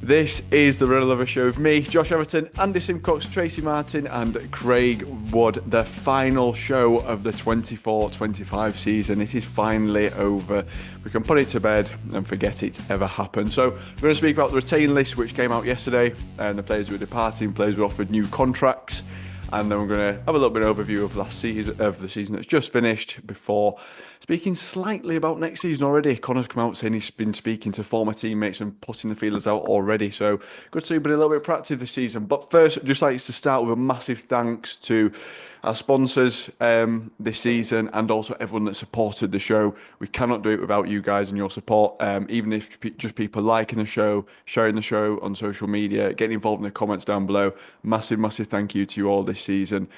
This is the Redallover Show with me, Josh Everton, Andy Simcox, Tracy Martin, and Craig Wood. The final show of the 24-25 season. It is finally over. We can put it to bed and forget it ever happened. So we're going to speak about the retain list, which came out yesterday, and the players who are departing, players who were offered new contracts. And then we're going to have a little bit of overview of last season, of the season that's just finished, before speaking slightly about next season already. Connor's come out saying he's been speaking to former teammates and putting the feelers out already. So good to see, but a little bit proactive this season. But first, I'd just like to start with a massive thanks to our sponsors this season, and also everyone that supported the show. We cannot do it without you guys and your support. Even if just people liking the show, sharing the show on social media, getting involved in the comments down below. Massive, massive thank you to you all this season.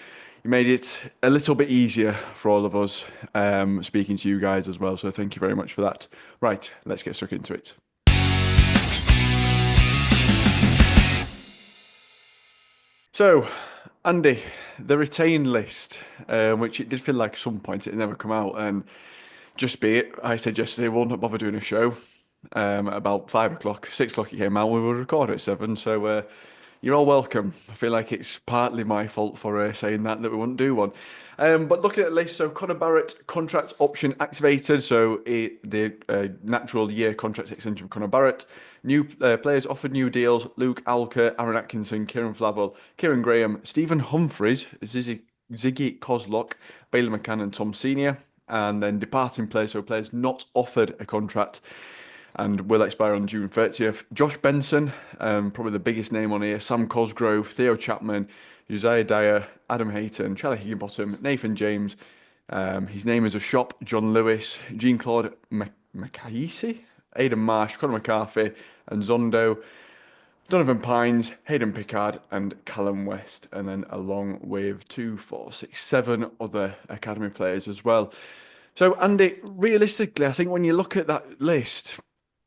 You made it a little bit easier for all of us, speaking to you guys as well. So thank you very much for that. Right, let's get stuck into it. So, Andy, the retain list, which it did feel like at some point it had never come out, and just be it, I said yesterday we'll not bother doing a show. At about 5 o'clock, 6 o'clock it came out. We will record at 7, so you're all welcome. I feel like it's partly my fault for saying that we wouldn't do one. But looking at the list, so Conor Barrett contract option activated, so the natural year contract extension for Conor Barrett. New players offered new deals: Luke Alker, Aaron Atkinson, Kieran Flavel, Kieran Graham, Stephen Humphreys, Ziggy Kozlok, Bailey McCann, and Tom Senior. And then departing players, so players not offered a contract and will expire on June 30th. Josh Benson, probably the biggest name on here. Sam Cosgrove, Theo Chapman, Uzziah Dyer, Adam Hayton, Charlie Higginbottom, Nathan James. His name is a shop. John Lewis, Jean-Claude Macaisi, Aidan Marsh, Conor McCarthy, and Zondo. Donovan Pines, Hayden Pickard, and Callum West, and then along with 2, 4, 6, 7 other academy players as well. So, Andy, realistically, I think when you look at that list,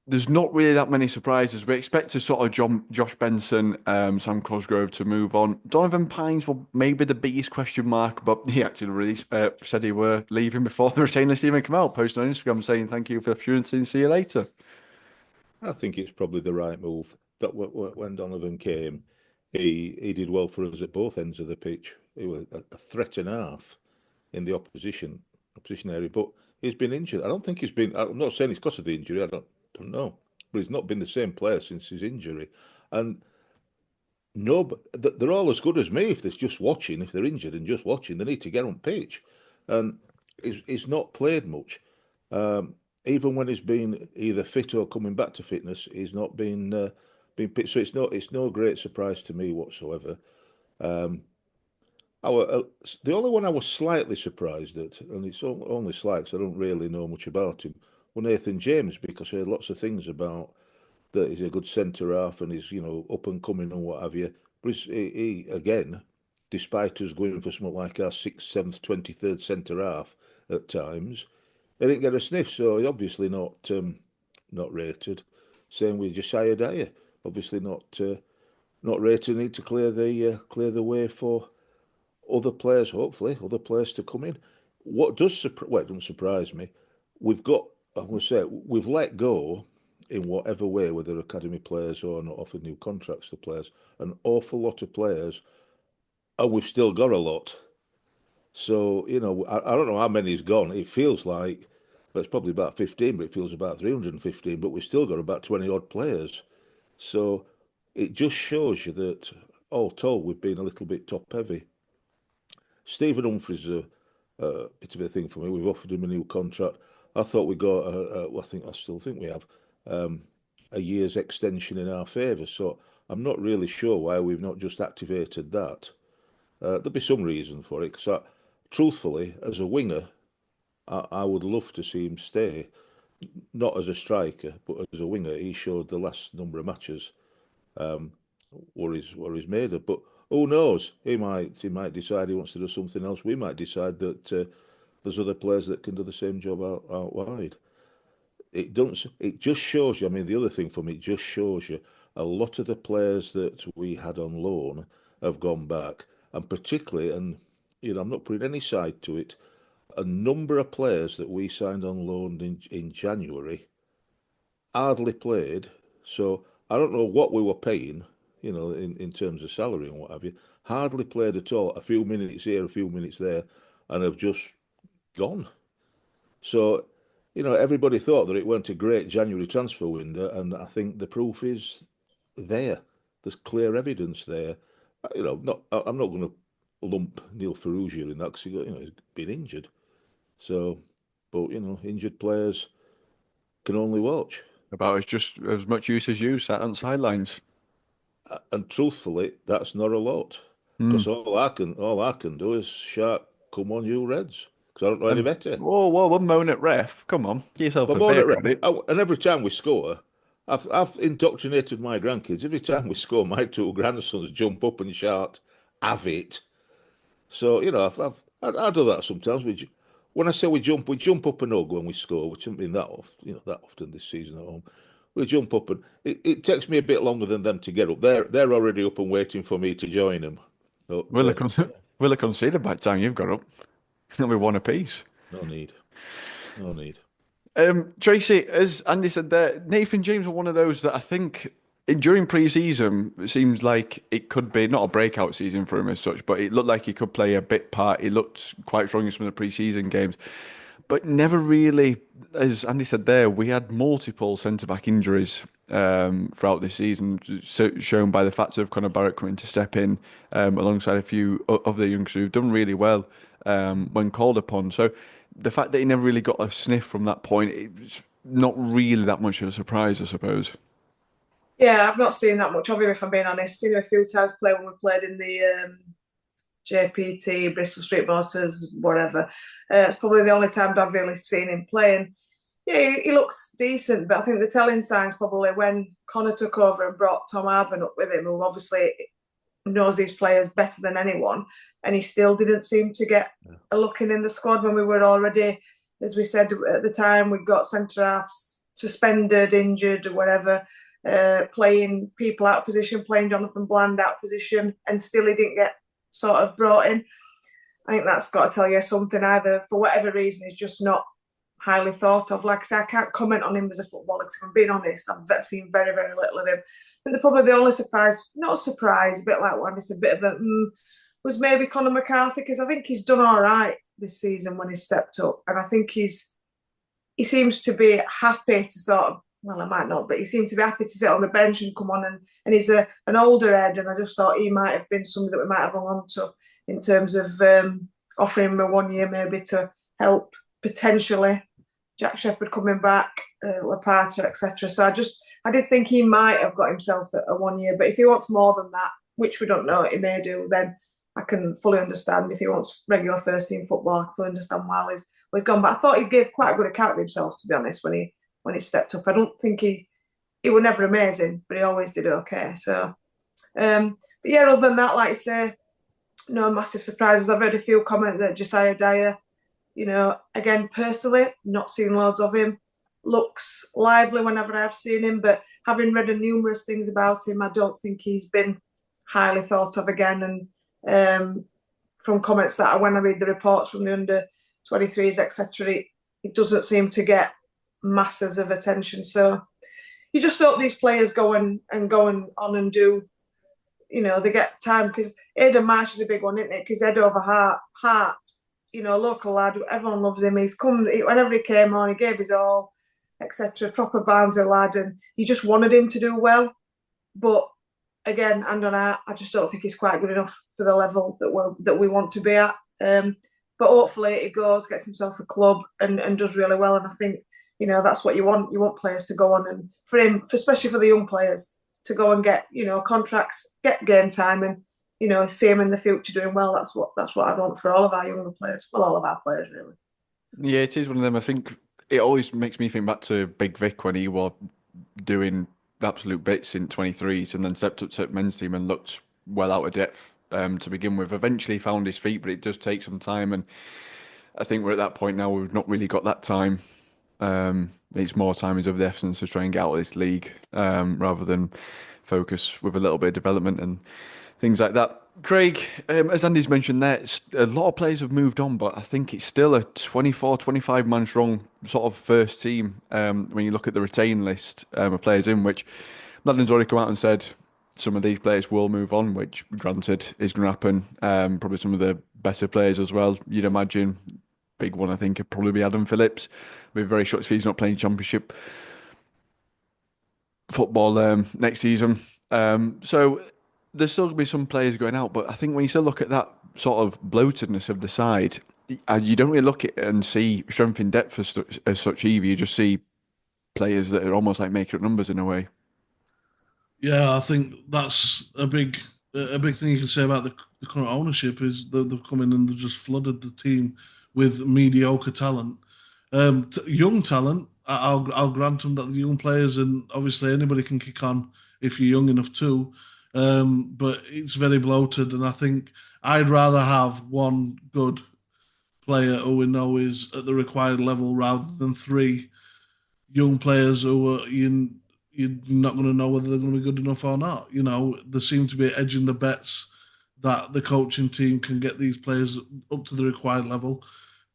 there's not really that many surprises. We expect to sort of Josh Benson, Sam Cosgrove to move on. Donovan Pines will maybe the biggest question mark, but he actually said he were leaving before the retain list even came out. Posted on Instagram saying thank you for the opportunity and see you later. I think it's probably the right move. But when Donovan came, he did well for us at both ends of the pitch. He was a threat and a half in the opposition area. But he's been injured. I don't think he's been. I'm not saying it's because of the injury. I don't know. But he's not been the same player since his injury. And no, but they're all as good as me if they're just watching. If they're injured and just watching, they need to get on pitch. And he's not played much. Even when he's been either fit or coming back to fitness, he's not been picked. So it's no great surprise to me whatsoever. Um, the only one I was slightly surprised at, and it's only slight 'cause I don't really know much about him, was Nathan James because I heard lots of things about that he's a good centre half and he's up and coming and what have you. But he again, despite us going for something like our sixth, seventh, 23rd centre half at times, they didn't get a sniff. So he's obviously not rated. Same with Josiah Dyer, obviously not rated. Need to clear the way for other players. Hopefully, other players to come in. What does well, it doesn't surprise me. We've got, I'm going to say, we've let go in whatever way, whether academy players or not offered new contracts to players, an awful lot of players, and we've still got a lot. So, I don't know how many's gone. It feels like, well, it's probably about 15, but it feels about 315, but we've still got about 20 odd players. So it just shows you that, all told, we've been a little bit top heavy. Stephen Humphries is a bit of a thing for me. We've offered him a new contract. I thought we got, well, I still think we have, um, a year's extension in our favour. So I'm not really sure why we've not just activated that. There'll be some reason for it. Because truthfully, as a winger, I would love to see him stay. Not as a striker, but as a winger. He showed the last number of matches um, what he's made of. But who knows? He might decide he wants to do something else. We might decide that there's other players that can do the same job out wide. It don't. It just shows you. I mean, the other thing for me, it just shows you a lot of the players that we had on loan have gone back, and particularly, and I'm not putting any side to it. A number of players that we signed on loan in January hardly played. So I don't know what we were paying, in terms of salary and what have you. Hardly played at all. A few minutes here, a few minutes there, and have just gone. So, everybody thought that it weren't a great January transfer window, and I think the proof is there. There's clear evidence there. I'm not going to lump Neil Ferrugia in that because he's been injured. So, but injured players can only watch. About as just as much use as you sat on sidelines. And truthfully, that's not a lot. Hmm. Because all I can do is shout, "Come on, you Reds!" Because I don't know any And better. whoa, one moan at ref. Come on, give yourself But a more beer than credit. and every time we score, I've indoctrinated my grandkids. Every time we score, my two grandsons jump up and shout, "Have it!" So I do that sometimes. When I say we jump up and hug when we score, which hasn't been that often this season at home. We jump up and it takes me a bit longer than them to get up. They're already up and waiting for me to join them. But Will have, will have conceded by the time you've got up. It'll be one apiece. no need, no need. Tracy, as Andy said there, Nathan James was one of those that I think during pre-season it seems like it could be not a breakout season for him as such, but it looked like he could play a bit part. He looked quite strong in some of the pre-season games, but never really, as Andy said there, we had multiple centre-back injuries throughout this season, shown by the fact of Conor Barrett coming to step in alongside a few of the youngsters who've done really well when called upon. So the fact that he never really got a sniff from that point, it's not really that much of a surprise, I suppose. Yeah, I've not seen that much of him, if I'm being honest. Seen him a few times play when we played in the JPT, Bristol Street Motors, whatever. It's probably the only time I've really seen him playing. Yeah, he looked decent, but I think the telling signs probably when Connor took over and brought Tom Harben up with him, who obviously knows these players better than anyone, and he still didn't seem to get a look in the squad when we were already, as we said at the time, we got centre halves suspended, injured, or whatever, playing people out of position, playing Jonathan Bland out of position, and still he didn't get sort of brought in. I think that's got to tell you something. Either for whatever reason, he's just not highly thought of. Like I say, I can't comment on him as a footballer because if I'm being honest, I've seen very, very little of him. And probably the only surprise, not a surprise, a bit like what it's a bit of a was maybe Conor McCarthy, because I think he's done all right this season when he stepped up. And I think he seems to be happy to sort of, well, I might not, but he seemed to be happy to sit on the bench and come on. And he's an older head, and I just thought he might have been somebody that we might have hung on to in terms of offering him a 1 year maybe to help potentially Jack Shepherd coming back, Lapata, etc. So I did think he might have got himself a 1 year, but if he wants more than that, which we don't know, he may do, then I can fully understand. If he wants regular first team football, I can fully understand why he's gone. But I thought he gave quite a good account of himself, to be honest, when he stepped up. I don't think he was never amazing, but he always did okay. So, but yeah, other than that, like I say, no massive surprises. I've heard a few comments that Josiah Dyer, again, personally, not seen loads of him. Looks lively whenever I've seen him, but having read numerous things about him, I don't think he's been highly thought of again. And from comments that when I read the reports from the under 23s, etc., it doesn't seem to get masses of attention. So you just hope these players going on and do, they get time, because Aidan Marsh is a big one, isn't it? Because head over heart, local lad, everyone loves him. Whenever he came on, he gave his all, etc. Proper Barnsley lad, and you just wanted him to do well. But again, hand on heart, I just don't think he's quite good enough for the level that we want to be at. But hopefully he goes, gets himself a club and does really well. And I think, that's what you want. You want players to go on, and for him, especially for the young players, to go and get, contracts, get game time, and, see him in the future doing well. That's what I want for all of our younger players. Well, all of our players, really. Yeah, it is one of them. I think it always makes me think back to Big Vic when he was doing absolute bits in 23s and then stepped up to men's team and looked well out of depth to begin with. Eventually found his feet, but it does take some time. And I think we're at that point now. We've not really got that time. It's more time is of the essence to try and get out of this league rather than focus with a little bit of development and things like that. Craig, as Andy's mentioned there, a lot of players have moved on, but I think it's still a 24, 25 man strong sort of first team when you look at the retain list of players in which London's already come out and said some of these players will move on, which granted is going to happen. Probably some of the better players as well. You'd imagine. Big one, I think, would probably be Adam Phillips. With very short fees, not playing Championship football next season. So there's still going to be some players going out, but I think when you still look at that sort of bloatedness of the side, you don't really look at it and see strength in depth as such either. You just see players that are almost like making up numbers in a way. Yeah, I think that's a big thing you can say about the current ownership is that they've come in and they've just flooded the team with mediocre talent. Young talent, I'll grant them that the young players and obviously anybody can kick on if you're young enough too. But it's very bloated, and I think I'd rather have one good player who we know is at the required level rather than three young players who are you're not going to know whether they're going to be good enough or not. You know, they seem to be edging the bets that the coaching team can get these players up to the required level.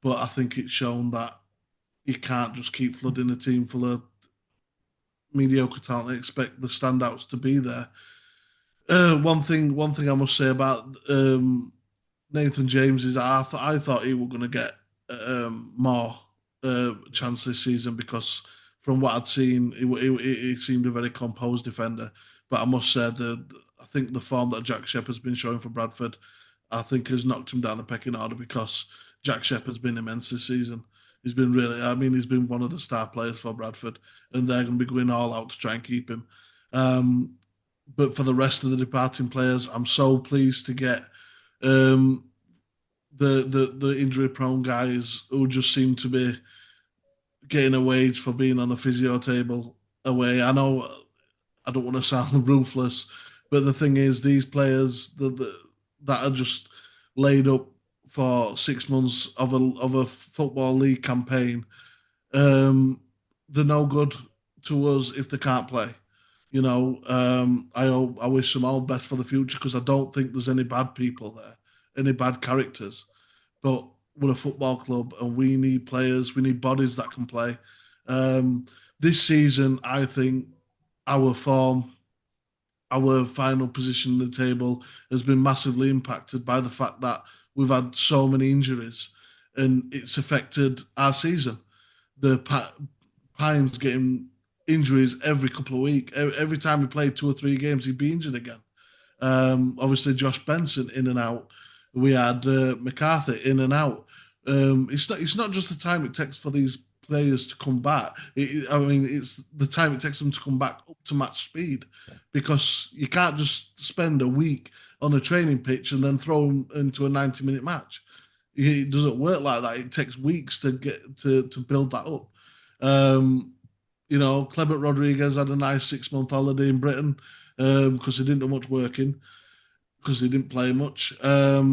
But I think it's shown that you can't just keep flooding a team full of mediocre talent and expect the standouts to be there. One thing I must say about Nathan James is I thought he was going to get more chance this season because from what I'd seen, he seemed a very composed defender. But I must say that I think the form that Jack Shepherd's been showing for Bradford, I think has knocked him down the pecking order because Jack Shepherd's been immense this season. He's been really, I mean, he's been one of the star players for Bradford, and they're going to be going all out to try and keep him. Um, but for the rest of the departing players, I'm so pleased to get um, the injury prone guys who just seem to be getting a wage for being on a physio table away. I know I don't want to sound ruthless, but the thing is, these players that are just laid up for 6 months of a football league campaign, they're no good to us if they can't play. You know, I wish them all best for the future because I don't think there's any bad people there, any bad characters. But we're a football club and we need players, we need bodies that can play. Um, this season, I think our form, our final position in the table has been massively impacted by the fact that we've had so many injuries and it's affected our season. The Pines getting injuries every couple of weeks. Every time we played 2 or 3 games, he'd be injured again. Obviously, Josh Benson in and out. We had McCarthy in and out. It's not just the time it takes for these players to come back. I mean, it's the time it takes them to come back up to match speed because you can't just spend a week on a training pitch and then throw them into a 90-minute match. It doesn't work like that. It takes weeks to get to build that up. Um, Clement Rodriguez had a nice 6-month holiday in Britain because he didn't do much working because he didn't play much. I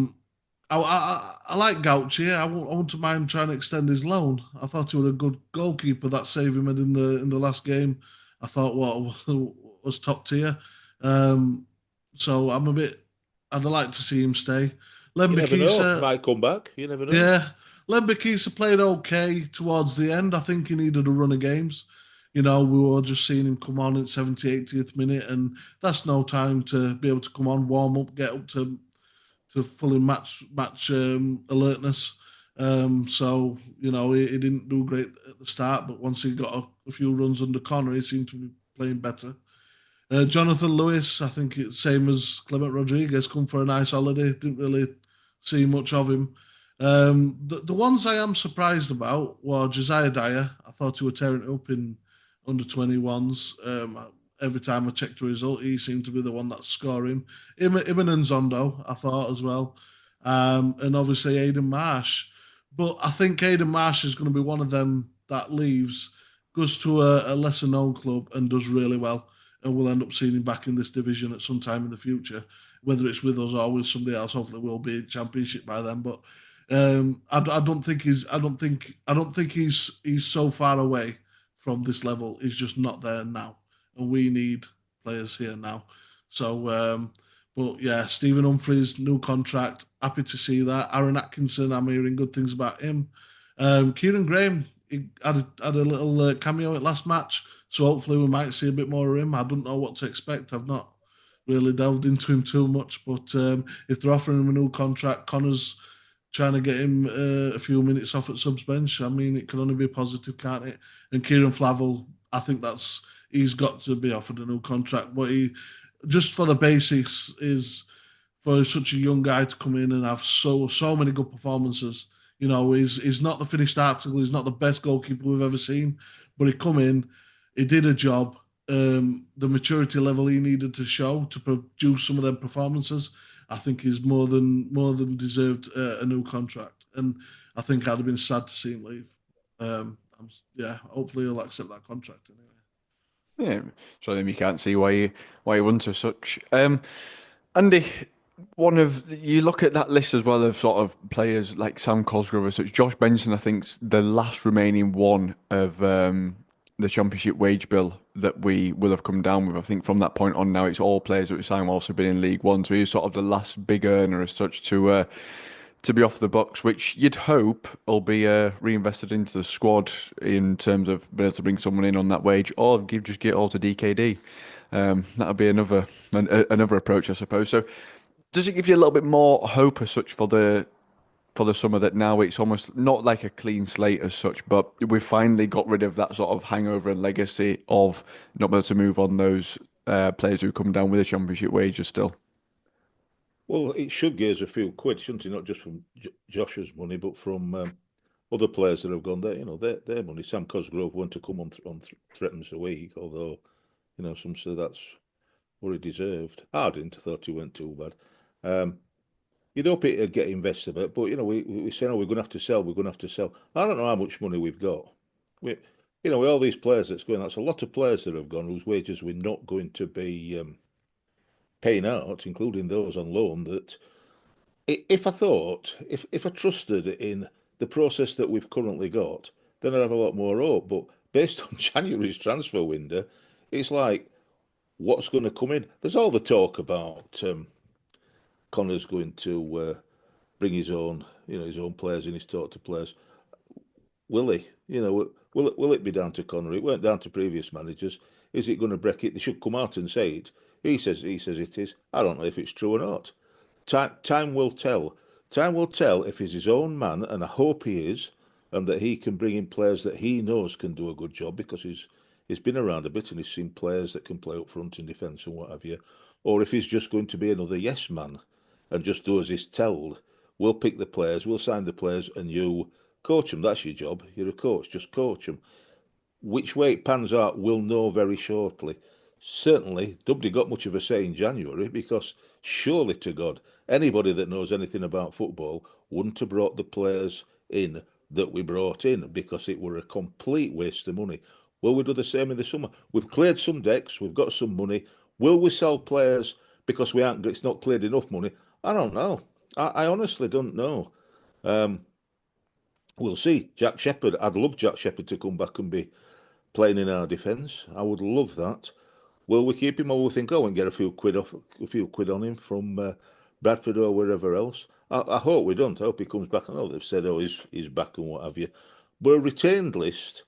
like Gauchi. I wouldn't mind trying to extend his loan. I thought he was a good goalkeeper. That save he made in the last game, I thought was top tier. So I'm a bit. I'd like to see him stay. You never know. Lembikisa, Might come back. You never know. yeah, Lembikisa played okay towards the end. I think he needed a run of games. We were just seeing him come on at 70th, 80th minute, and that's no time to be able to come on, warm up, get up to fully match alertness. So he didn't do great at the start, but once he got a few runs under Connor, he seemed to be playing better. Jonathan Lewis, I think it's same as Clement Rodriguez, come for a nice holiday. Didn't really see much of him. The ones I am surprised about were Josiah Dyer. I thought he was tearing it up in under 21s. Every time I checked the result, he seemed to be the one that's scoring. Him and Zondo, I thought as well. And obviously Aidan Marsh. But I think Aidan Marsh is going to be one of them that leaves, goes to a lesser known club and does really well. And we'll end up seeing him back in this division at some time in the future. Whether it's with us or with somebody else, hopefully we'll be in championship by then. But I don't think he's so far away from this level. He's just not there now, and we need players here now. So, but yeah, Stephen Humphries, new contract. Happy to see that. Aaron Atkinson, I'm hearing good things about him. Kieran Graham, he had a little cameo at last match. So hopefully we might see a bit more of him. I don't know what to expect. I've not really delved into him too much, but if they're offering him a new contract, Connor's trying to get him a few minutes off at subs bench. I mean, it can only be positive, can't it? And Kieran Flavel, I think he's got to be offered a new contract. But he, just for the basics, is for such a young guy to come in and have so many good performances. You know, he's not the finished article. He's not the best goalkeeper we've ever seen, but he come in, he did a job. The maturity level he needed to show to produce some of them performances, I think is more than deserved a new contract. And I think I'd have been sad to see him leave. Yeah, hopefully he'll accept that contract anyway. Yeah, so then you can't see why you want as such. Andy, you look at that list as well of sort of players like Sam Cosgrove, such Josh Benson. I think's the last remaining one of the Championship wage bill that we will have come down with. I think from that point on now, it's all players that we signed also been in League One, so he's sort of the last big earner as such to be off the books, which you'd hope will be reinvested into the squad in terms of being able to bring someone in on that wage, or just get all to DKD. That would be another approach, I suppose. So, does it give you a little bit more hope as such for the summer that now it's almost not like a clean slate as such, but we've finally got rid of that sort of hangover and legacy of not being able to move on those players who come down with the Championship wages still? Well, it should give us a few quid, shouldn't it? Not just from Josh's money, but from other players that have gone there. You know, their money. Sam Cosgrove went to come on threatens a week, although some say that's what he deserved. I didn't. I thought he went too bad. You'd hope it'd get invested, but we say, no, we're going to have to sell. We're going to have to sell. I don't know how much money we've got. With all these players that's going, that's a lot of players that have gone whose wages we're not going to be paying out, including those on loan. That if I trusted in the process that we've currently got, then I'd have a lot more hope. But based on January's transfer window, it's like, what's going to come in? There's all the talk about Connor's going to bring his own players in. His talk to players. Will he? Will it be down to Connor? It weren't down to previous managers. Is it going to break it? They should come out and say it. He says it is. I don't know if it's true or not. Time will tell. Time will tell if he's his own man, and I hope he is, and that he can bring in players that he knows can do a good job, because he's been around a bit and he's seen players that can play up front in defence and what have you. Or if he's just going to be another yes man and just do as he's told. We'll pick the players, we'll sign the players, and you coach them. That's your job. You're a coach. Just coach them. Which way it pans out, we'll know very shortly. Certainly, nobody got much of a say in January, because surely to God, anybody that knows anything about football wouldn't have brought the players in that we brought in, because it were a complete waste of money. Will we do the same in the summer? We've cleared some decks, we've got some money. Will we sell players because it's not cleared enough money? I don't know. I honestly don't know. We'll see. Jack Shepherd, I'd love Jack Shepherd to come back and be playing in our defence. I would love that. Will we keep him, or will we think, and get a few quid on him from Bradford or wherever else? I hope we don't. I hope he comes back. I know they've said, he's back and what have you. But a retained list,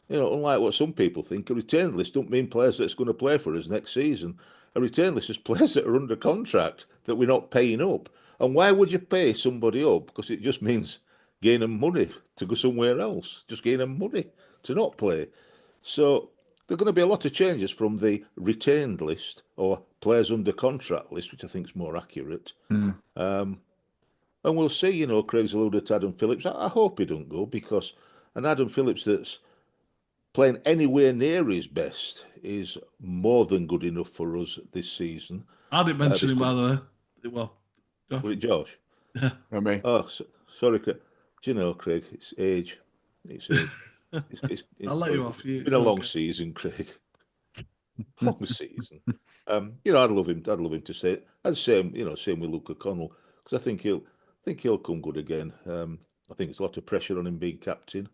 unlike what some people think, a retained list don't mean players that's going to play for us next season. A retained list is players that are under contract that we're not paying up. And why would you pay somebody up? Because it just means gain them money to go somewhere else. Just gain them money to not play. So there are going to be a lot of changes from the retained list, or players under contract list, which I think is more accurate. And we'll see, Craig's alluded to Adam Phillips. I hope he don't go, because an Adam Phillips that's playing anywhere near his best is more than good enough for us this season. I didn't mention him, by the way. Well, Josh. Was it Josh? Yeah. Not me. Oh, sorry, Craig. Do you know, Craig, it's age. It's age. I'll let you off. It's been a long season, Craig. Long season. I'd love him to say it. And same with Luke O'Connell, because I think he'll come good again. I think it's a lot of pressure on him being captain.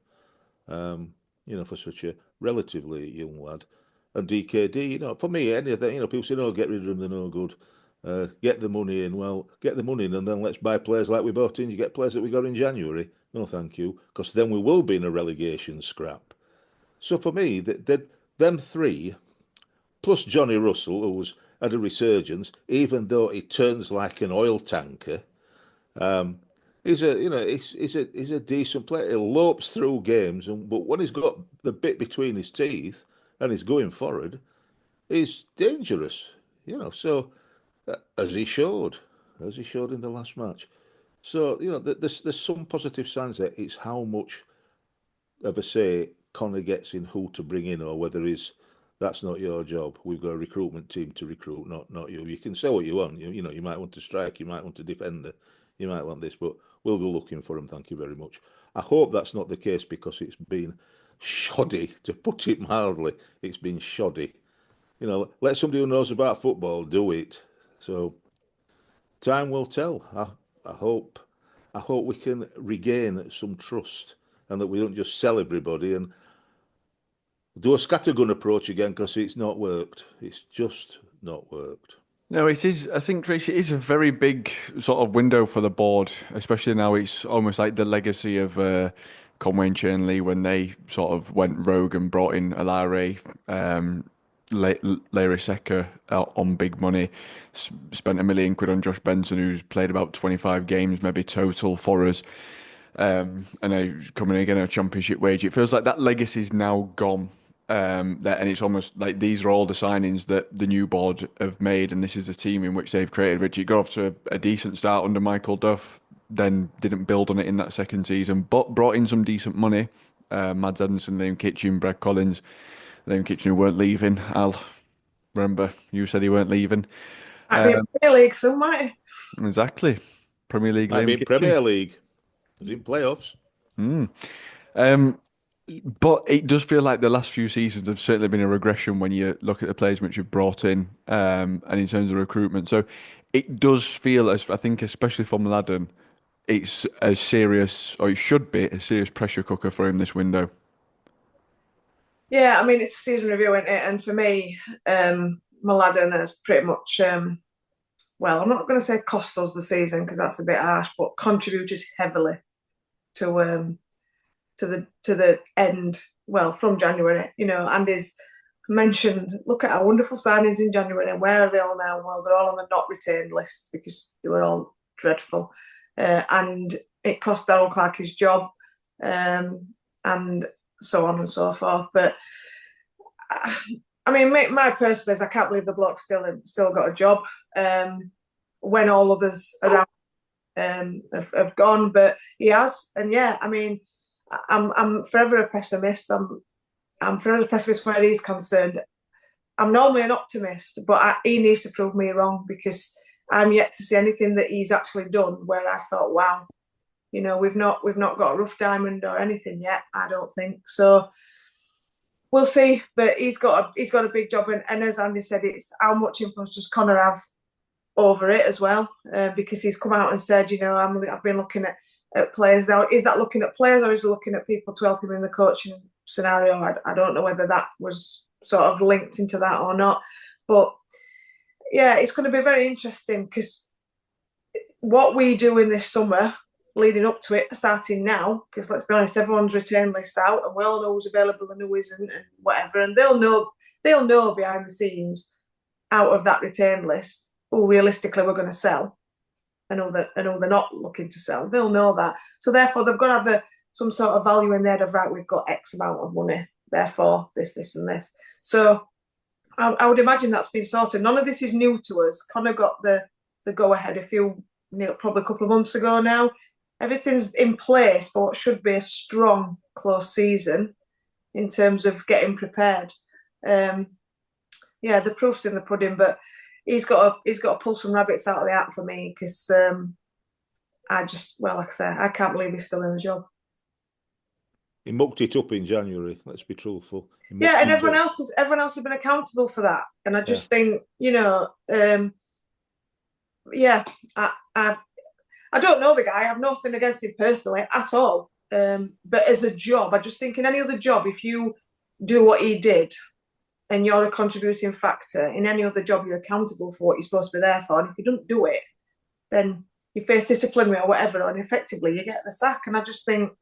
For such a relatively young lad. And DKD, for me, any of that, people say, get rid of them, they're no good. Get the money in. Well, get the money in, and then let's buy players like we bought in. You get players that we got in January. No, thank you, because then we will be in a relegation scrap. So for me, they're them three, plus Johnny Russell, who's had a resurgence, even though he turns like an oil tanker. He's a decent player. He lopes through games, but when he's got the bit between his teeth and he's going forward, he's dangerous. So as he showed in the last match. So there's some positive signs there. It's how much of a say Connor gets in who to bring in, or whether that's not your job. We've got a recruitment team to recruit, not you. You can say what you want. You might want to strike, you might want to defend, you might want this, but we'll go looking for him. Thank you very much. I hope that's not the case, because it's been shoddy, to put it mildly. It's been shoddy. Let somebody who knows about football do it. So time will tell. I hope we can regain some trust, and that we don't just sell everybody and do a scattergun approach again, because it's not worked. It's just not worked. No, it is. I think, Tracy, it is a very big sort of window for the board, especially now. It's almost like the legacy of Conway and Chernley, when they sort of went rogue and brought in Alare, Larry Secker on big money, spent £1 million on Josh Benson, who's played about 25 games maybe total for us, and he's coming again at a championship wage. It feels like that legacy's now gone. And it's almost like these are all the signings that the new board have made, and this is a team in which they've created. Richie got off to a decent start under Michael Duff, then didn't build on it in that second season, but brought in some decent money. Mads Edmondson, Liam Kitchen, Brad Collins. Liam Kitchen, who weren't leaving. Al, remember you said he weren't leaving. Might be in Premier League soon, might he? Exactly. Premier League. I mean, Premier League. He's in playoffs. But it does feel like the last few seasons have certainly been a regression when you look at the players which you've brought in, and in terms of recruitment. So it does feel, as I think, especially for Mladen, it's a serious, or it should be a serious pressure cooker for him this window. Yeah, I mean, it's a season review, isn't it? And for me, Mladen has pretty much, well, I'm not going to say cost us the season, because that's a bit harsh, but contributed heavily to the end. Well, from January, Andy's mentioned, look at our wonderful signings in January, and where are they all now? Well, they're all on the not retained list because they were all dreadful, and it cost Darryl Clark his job, and so on and so forth. But I mean, my personal is, I can't believe the bloke still got a job when all others around have gone, but he has. And yeah, I mean, I'm forever a pessimist. I'm forever a pessimist where he's concerned. I'm normally an optimist, but he needs to prove me wrong, because I'm yet to see anything that he's actually done where I thought, wow, we've not got a rough diamond or anything yet. I don't think so. We'll see, but he's got a big job, and as Andy said, it's how much influence does Connor have over it as well, because he's come out and said, I've been looking at players now. Is that looking at players, or is he looking at people to help him in the coaching scenario? I don't know whether that was sort of linked into that or not, but yeah, it's going to be very interesting, because what we do in this summer leading up to it, starting now, because let's be honest, everyone's return lists out, and we all know who's available and who isn't, and whatever, and they'll know behind the scenes out of that return list who realistically we're going to sell, and who they're not looking to sell. They'll know that, so therefore they've got to have some sort of value in there of, right, we've got X amount of money, therefore this and this. So I would imagine that's been sorted. None of this is new to us. Connor got the go ahead probably a couple of months ago now. Everything's in place for what should be a strong, close season in terms of getting prepared. Yeah, the proof's in the pudding, but he's got to pull some rabbits out of the hat for me, because like I say, I can't believe he's still in the job. He mucked it up in January. Let's be truthful. Yeah, and everyone else has been accountable for that, and I just think, I don't know the guy. I have nothing against him personally at all. But as a job, I just think in any other job, if you do what he did and you're a contributing factor, in any other job, you're accountable for what you're supposed to be there for. And if you don't do it, then you face disciplinary or whatever, and effectively you get the sack. And I just think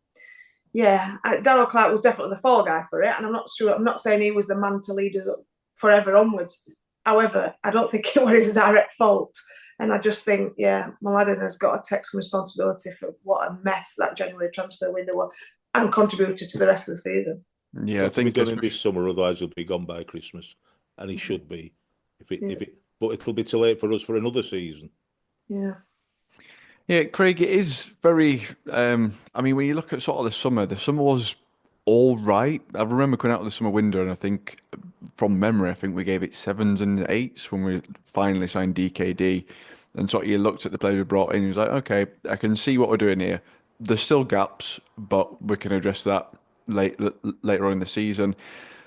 Yeah, Darrell Clark was definitely the fall guy for it, and I'm not sure. I'm not saying he was the man to lead us forever onwards. However, I don't think it was his direct fault, and I just think, yeah, Mladen has got to take some responsibility for what a mess that January transfer window was, and contributed to the rest of the season. Yeah, I Got to be think done in especially. this summer, otherwise he'll be gone by Christmas, and he should be. But it'll be too late for us for another season. Yeah. Yeah, Craig, it is very. I mean, when you look at sort of the summer was all right. I remember coming out of the summer window, and I think from memory, I think we gave it sevens and eights when we finally signed DKD. And sort of you looked at the players we brought in, you was like, okay, I can see what we're doing here. There's still gaps, but we can address that later on in the season.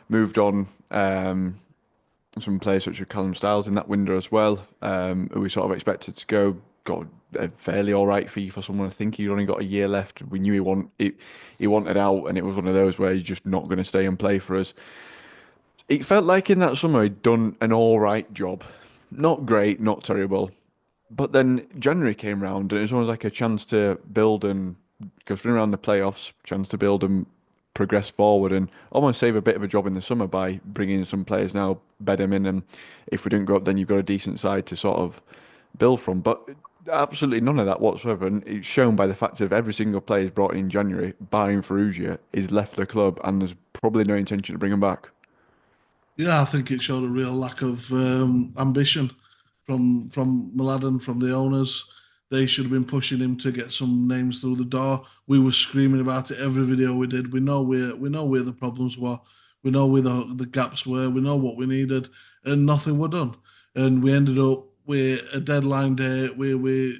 Moved on. Some players such as Callum Styles in that window as well, who we sort of expected to go. Got a fairly all right fee for someone. I think he'd only got a year left. We knew he wanted out, and it was one of those where he's just not going to stay and play for us. It felt like in that summer he'd done an all right job, not great, not terrible. But then January came round, and it was almost like a chance to build and because running around the playoffs, chance to build and progress forward, and almost save a bit of a job in the summer by bringing in some players now, bed them in, and if we didn't go up, then you've got a decent side to sort of build from. But absolutely none of that whatsoever, and it's shown by the fact of every single player brought in January, barring Ferrugia, is left the club, and there's probably no intention to bring him back. Yeah, I think it showed a real lack of ambition from Mladen, from the owners. They should have been pushing him to get some names through the door. We were screaming about it every video we did. We know where the problems were. We know where the gaps were. We know what we needed, and nothing were done. And we ended up with a deadline day where we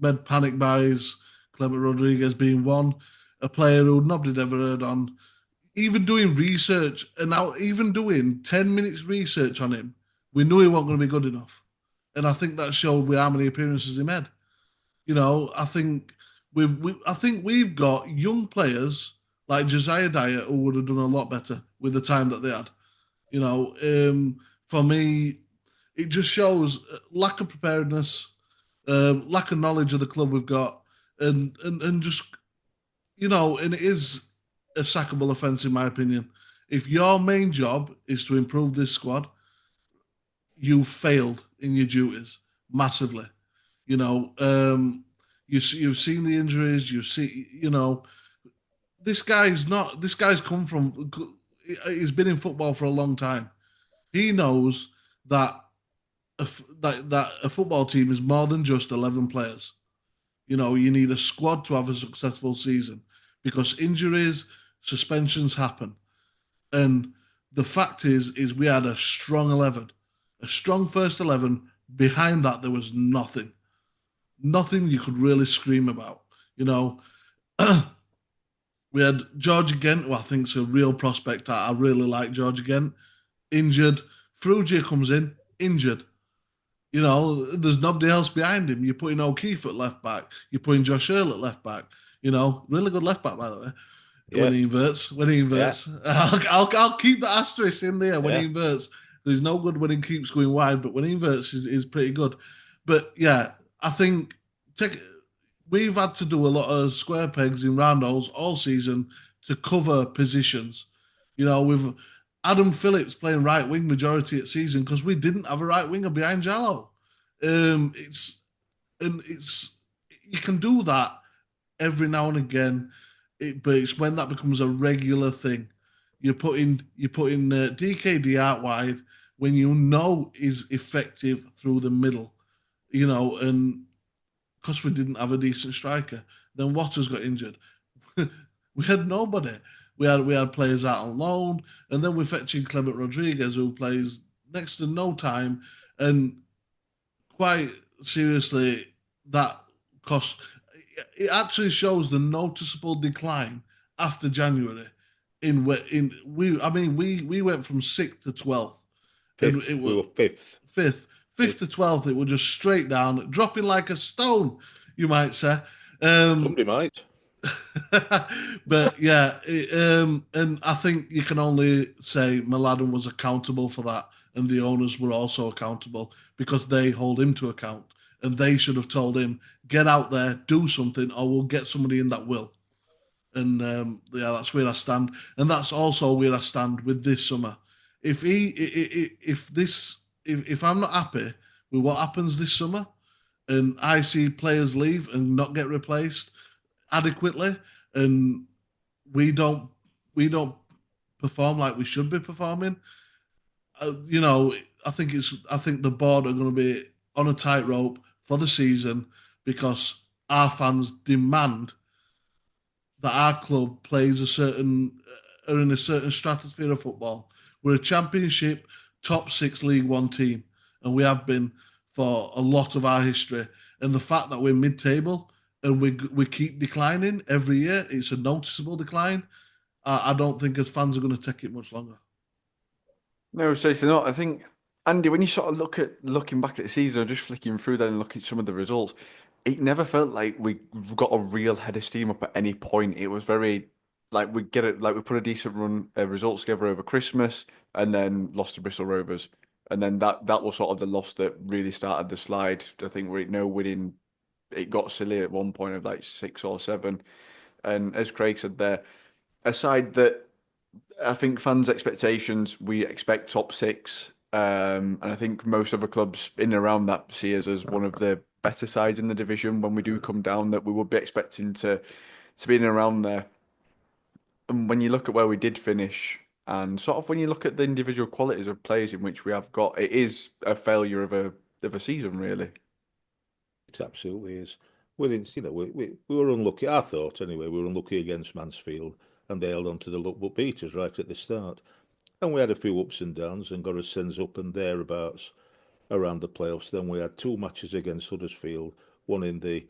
made panic buys. Clement Rodriguez being one, a player who nobody had ever heard on, even doing research and now even doing 10 minutes research on him, we knew he wasn't going to be good enough. And I think that showed with how many appearances he made. I think we've got young players like Josiah Dyer who would have done a lot better with the time that they had. For me, it just shows lack of preparedness, lack of knowledge of the club we've got, and just and it is a sackable offence in my opinion. If your main job is to improve this squad, you failed in your duties massively. You know, you've seen the injuries. You see, this guy's not. This guy's come from. He's been in football for a long time. He knows that that a football team is more than just 11 players. You need a squad to have a successful season because injuries, suspensions happen. And the fact is we had a strong 11, a strong first 11. Behind that, there was nothing you could really scream about. You know, we had George Gent, who I think is a real prospect. I really like George Gent. Injured. Frugia comes in, injured. There's nobody else behind him. You're putting O'Keefe at left back. You're putting Josh Earl at left back. Really good left back, by the way. Yeah. When he inverts, yeah. I'll keep the asterisk in there when he inverts. He's no good when he keeps going wide, but when he inverts, he's pretty good. But yeah, I think we've had to do a lot of square pegs in round holes all season to cover positions. With Adam Phillips playing right wing majority of the season because we didn't have a right winger behind Jallo. It's you can do that every now and again, but it's when that becomes a regular thing. You're putting DKD out wide when you know is effective through the middle, and because we didn't have a decent striker, then Waters got injured. We had nobody. We had players out on loan, and then we're fetching Clement Rodriguez, who plays next to no time, and quite seriously, that cost. It actually shows the noticeable decline after January. We went from sixth to 12th. Fifth. We were fifth. Fifth to 12th. It was just straight down, dropping like a stone, you might say. Somebody might. But yeah, and I think you can only say Mladen was accountable for that, and the owners were also accountable because they hold him to account, and they should have told him, get out there, do something, or we'll get somebody in that will. And yeah, that's where I stand, and that's also where I stand with this summer. If if I'm not happy with what happens this summer, and I see players leave and not get replaced adequately, and we don't we don't perform like we should be performing, you know, I think the board are going to be on a tightrope for the season because our fans demand that our club plays are in a certain stratosphere of football. We're a championship top six League One team, and we have been for a lot of our history. And the fact that we're mid-table and we keep declining every year, it's a noticeable decline. I don't think as fans are going to take it much longer. No, seriously not. I think, Andy, when you sort of looking back at the season, or just flicking through that and looking at some of the results, it never felt like we got a real head of steam up at any point. It was very like we get it, like we put a decent run results together over Christmas, and then lost to Bristol Rovers, and then that was sort of the loss that really started the slide. I think we no winning. It got silly at one point of like 6 or 7, and as Craig said there, aside that. I think fans' expectations, we expect top six. And I think most other clubs in and around that see us as one of the better sides in the division when we do come down, that we would be expecting to be in and around there. And when you look at where we did finish, and sort of when you look at the individual qualities of players in which we have got, it is a failure of a season, really. It absolutely is. We didn't, we were unlucky. I thought anyway, we were unlucky against Mansfield, and they held on to the luck but beat us right at the start. And we had a few ups and downs and got a sense up and thereabouts around the playoffs. Then we had 2 matches against Huddersfield, one in the,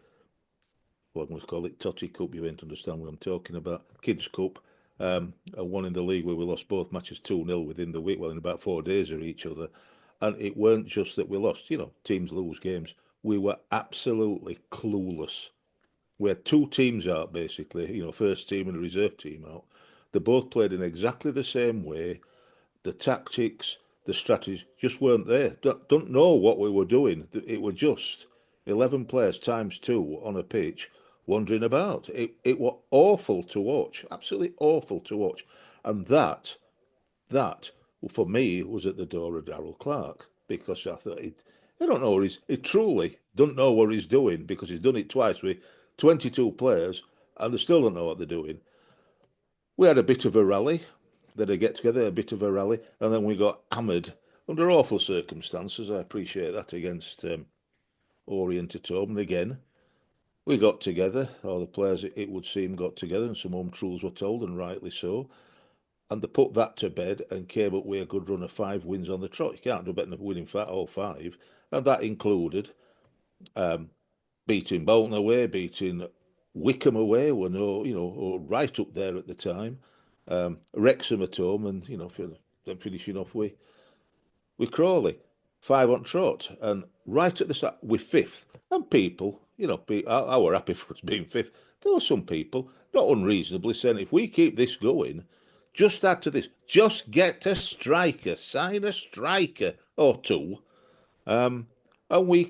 what must call it, Totty Cup. You ain't understand what I'm talking about. Kids Cup. And one in the league where we lost both matches 2-0 within the week, well, in about 4 days of each other. And it weren't just that we lost, teams lose games. We were absolutely clueless. We had 2 teams out, basically, first team and a reserve team out. They both played in exactly the same way. The tactics, the strategies just weren't there. Don't know what we were doing. It were just 11 players times 2 on a pitch wandering about. It was awful to watch, absolutely awful to watch. And that for me was at the door of Darrell Clark, because I thought I don't know what he truly don't know what he's doing, because he's done it twice with 22 players and they still don't know what they're doing. We had a bit of a rally, that a get together, a bit of a rally, and then we got hammered under awful circumstances. I appreciate that, against Orient at home. And again, we got together, or the players, it would seem, got together, and some home truths were told, and rightly so. And they put that to bed and came up with a good run of 5 wins on the trot. You can't do better than winning all 5. And that included beating Bolton away, beating Wickham away, were right up there at the time. Wrexham at home, and then finishing off with Crawley, 5 on trot, and right at the start we're 5th. And people, I were happy for us being 5th. There were some people, not unreasonably, saying if we keep this going, just add to this, just get a striker, sign a striker or 2, and we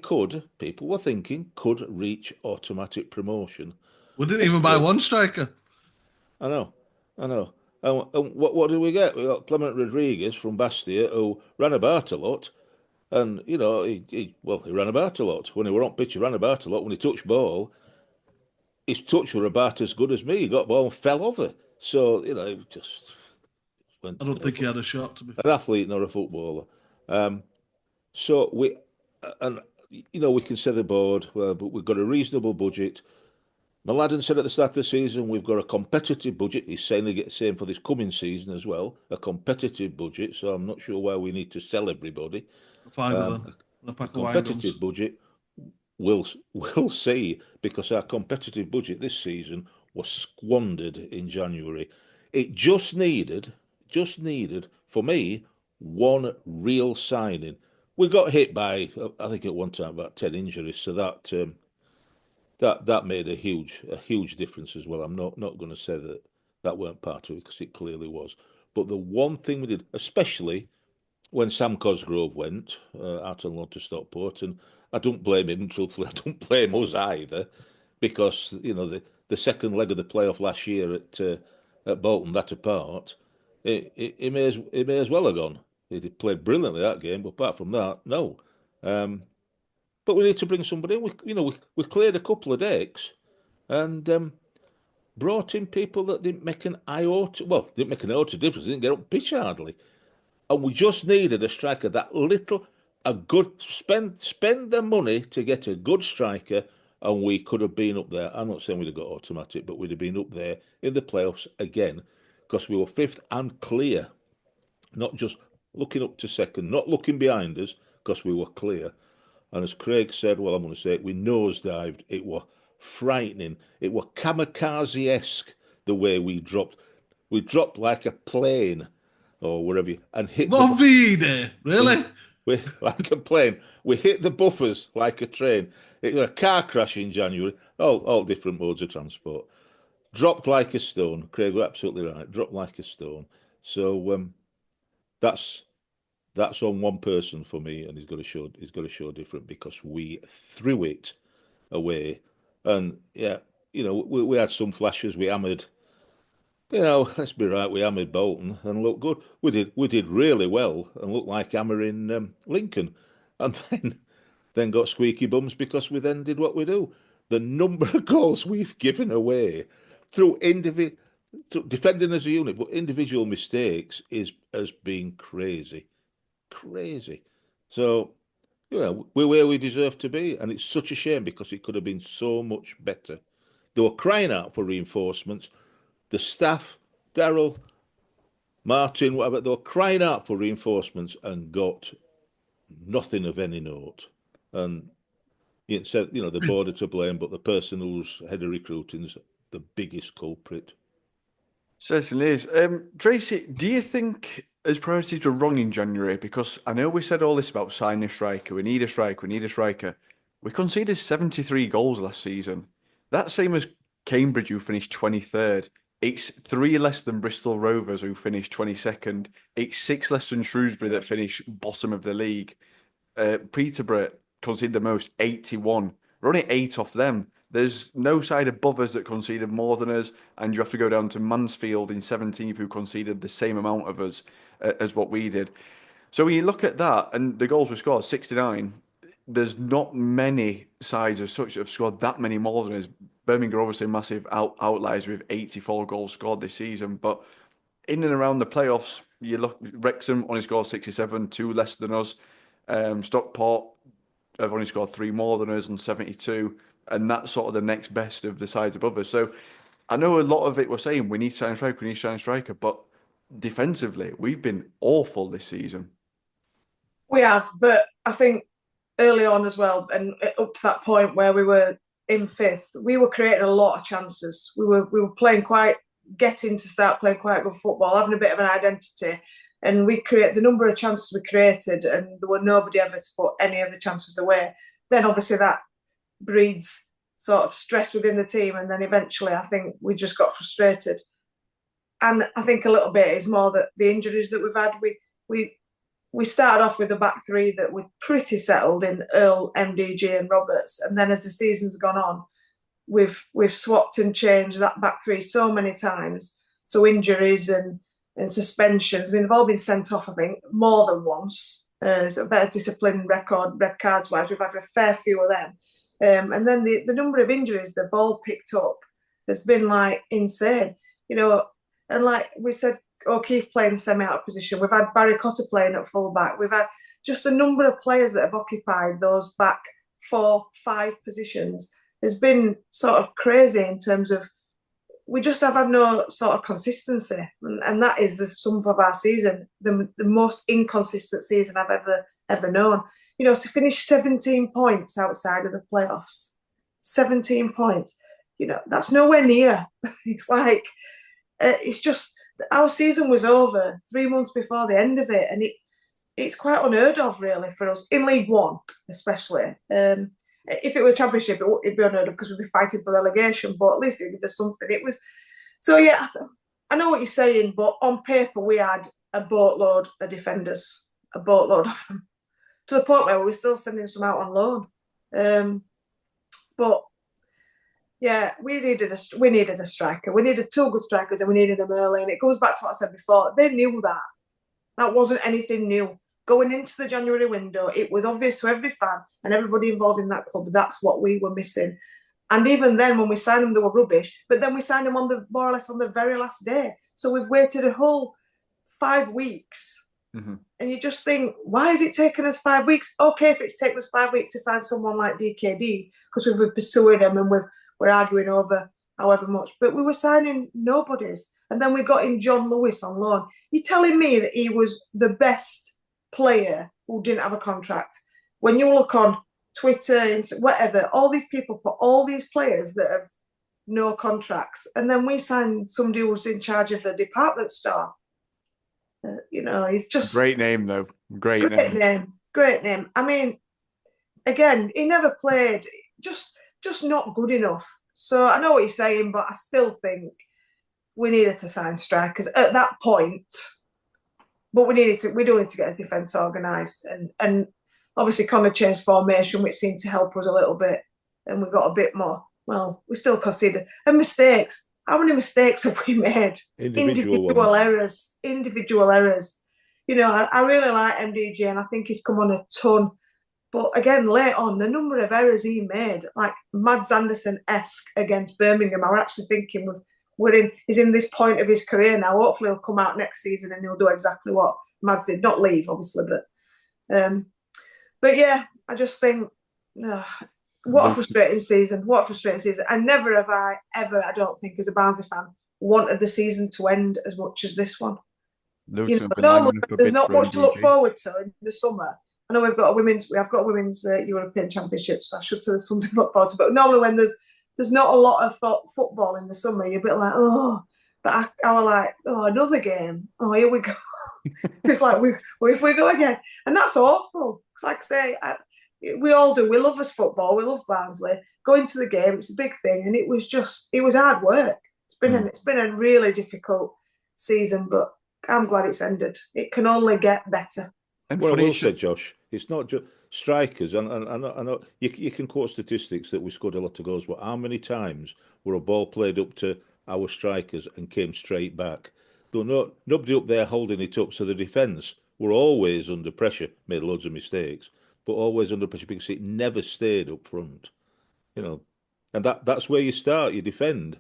people were thinking, could reach automatic promotion. We didn't even buy one striker. I know. And what do we get? We got Clement Rodriguez from Bastia, who ran about a lot, and he ran about a lot. When he were on pitch, he ran about a lot. When he touched ball, his touch were about as good as me. He got ball and fell over. So it just went. I don't think he had a shot, to be fair. An athlete, not a footballer. So we can say the board, well, but we've got a reasonable budget. Mladen said at the start of the season, we've got a competitive budget. He's saying they get the same for this coming season as well, a competitive budget. So I'm not sure why we need to sell everybody. 5 of them. A competitive budget, we'll see, because our competitive budget this season was squandered in January. It just needed, for me, one real signing. We got hit by, I think at one time, about 10 injuries, so that made a huge difference as well. I'm not going to say that weren't part of it, because it clearly was. But the one thing we did, especially when Sam Cosgrove went out on loan to Stockport, and I don't blame him, truthfully, I don't blame us either, because the second leg of the playoff last year at Bolton, that apart, it may as well have gone. He played brilliantly that game, but apart from that, no. But we need to bring somebody in. We cleared a couple of decks and brought in people that didn't make an iota. Well, didn't make an iota difference. Didn't get up pitch hardly, and we just needed a striker a good spend the money to get a good striker, and we could have been up there. I'm not saying we'd have got automatic, but we'd have been up there in the playoffs again because we were fifth and clear, not just looking up to second, not looking behind us because we were clear. And as Craig said, well, I'm going to say it, we nosedived. It was frightening. It was kamikaze-esque the way we dropped. We dropped like a plane or wherever and hit What vide? Really? We like a plane. We hit the buffers like a train. It was a car crash in January. All different modes of transport. Dropped like a stone. Craig was absolutely right. Dropped like a stone. So that's on one person for me, and he's got to show different because we threw it away. And yeah, we had some flashes. We hammered. Let's be right. We hammered Bolton and looked good. We did really well and looked like hammering Lincoln, and then got squeaky bums because we then did what we do. The number of goals we've given away through defending as a unit, but individual mistakes has been crazy. So, we're where we deserve to be, and it's such a shame because it could have been so much better. They were crying out for reinforcements. The staff, Daryl, Martin, whatever, they were crying out for reinforcements and got nothing of any note. And it said, the board are to blame, but the person who's head of recruiting is the biggest culprit. Certainly is. Tracy, do you think his priorities were wrong in January? Because I know we said all this about signing a striker. We need a striker. We conceded 73 goals last season. That same as Cambridge, who finished 23rd. It's 3 less than Bristol Rovers, who finished 22nd. It's 6 less than Shrewsbury, that finished bottom of the league. Peterborough conceded the most, 81. We're only 8 off them. There's no side above us that conceded more than us, and you have to go down to Mansfield in 17th, who conceded the same amount of us as what we did. So when you look at that, and the goals we scored, 69, there's not many sides as such that have scored that many more than us. Birmingham are obviously massive outliers with 84 goals scored this season, but in and around the playoffs, you look, Wrexham only scored 67, 2 less than us. Stockport have only scored 3 more than us on 72, and that's sort of the next best of the sides above us. So I know a lot of it we're saying we need to sign a striker, but defensively, we've been awful this season. We have, but I think early on as well, and up to that point where we were in 5th, we were creating a lot of chances. We were getting to start playing quite good football, having a bit of an identity, and the number of chances we created, and there were nobody ever to put any of the chances away. Then obviously that breeds sort of stress within the team, and then eventually I think we just got frustrated. And I think a little bit is more that the injuries that we've had. We started off with a back 3 that were pretty settled in Earl, MDG, and Roberts, and then as the season's gone on, we've swapped and changed that back 3 so many times. So injuries and suspensions. I mean, they've all been sent off, I think, more than once. It's a better discipline record, red cards wise. We've had a fair few of them. And then the number of injuries they've all picked up has been like insane. And like we said, O'Keefe playing semi-out position. We've had Barry Cotter playing at full-back. We've had just the number of players that have occupied those back 4, 5 positions has been sort of crazy in terms of we just have had no sort of consistency. And that is the sum of our season, the most inconsistent season I've ever known. To finish 17 points outside of the playoffs, 17 points, that's nowhere near. It's like, it's just, our season was over 3 months before the end of it, and it's quite unheard of, really, for us in League One, especially. If it was Championship, it'd be unheard of because we'd be fighting for relegation. But at least it'd be something. It was so. Yeah, I know what you're saying, but on paper we had a boatload of defenders, a boatload of them, to the point where we were still sending some out on loan. But Yeah, we needed a striker. We needed two good strikers, and we needed them early. And it goes back to what I said before. They knew that. That wasn't anything new. Going into the January window, it was obvious to every fan and everybody involved in that club that's what we were missing. And even then, when we signed them, they were rubbish. But then we signed them more or less on the very last day. So we've waited a whole 5 weeks. Mm-hmm. And you just think, why is it taking us 5 weeks? Okay, if it's taken us 5 weeks to sign someone like DKD, because we've been pursuing him and we're arguing over however much. But we were signing nobodies. And then we got in John Lewis on loan. You're telling me that he was the best player who didn't have a contract? When you look on Twitter, whatever, all these people put all these players that have no contracts. And then we signed somebody who's in charge of a department store. He's just... Great name, though. Great name. Great name. I mean, again, he never played. Just not good enough. So I know what you're saying, but I still think we needed to sign strikers at that point. But we do need to get his defence organised. And obviously Connor changed formation, which seemed to help us a little bit. And we got a bit more. Well, we still conceded. And mistakes. How many mistakes have we made? Individual errors. Individual errors. I really like MDG and I think he's come on a ton. But again, late on, the number of errors he made, like Mads Andersen-esque against Birmingham, I was actually thinking he's in this point of his career now. Hopefully he'll come out next season and he'll do exactly what Mads did. Not leave, obviously, but yeah, I just think, what a frustrating season. What a frustrating season. And never have I ever, I don't think, as a Barnsley fan, wanted the season to end as much as this one. Normally, there's not much to look forward to in the summer. I know we have got a women's European Championship, so I should say there's something to look forward to. But normally when there's not a lot of football in the summer, you're a bit like, oh, but I was like, oh, another game. Oh, here we go. It's like, if we go again. And that's awful. It's like I say, we all do. We love us football. We love Barnsley. Going to the game, it's a big thing. And it was hard work. It's been a really difficult season, but I'm glad it's ended. It can only get better. And what I will say, Josh, it's not just strikers. And I know you can quote statistics that we scored a lot of goals, but how many times were a ball played up to our strikers and came straight back? Though nobody up there holding it up, so the defence were always under pressure, made loads of mistakes, but always under pressure because it never stayed up front. And that's where you start. You defend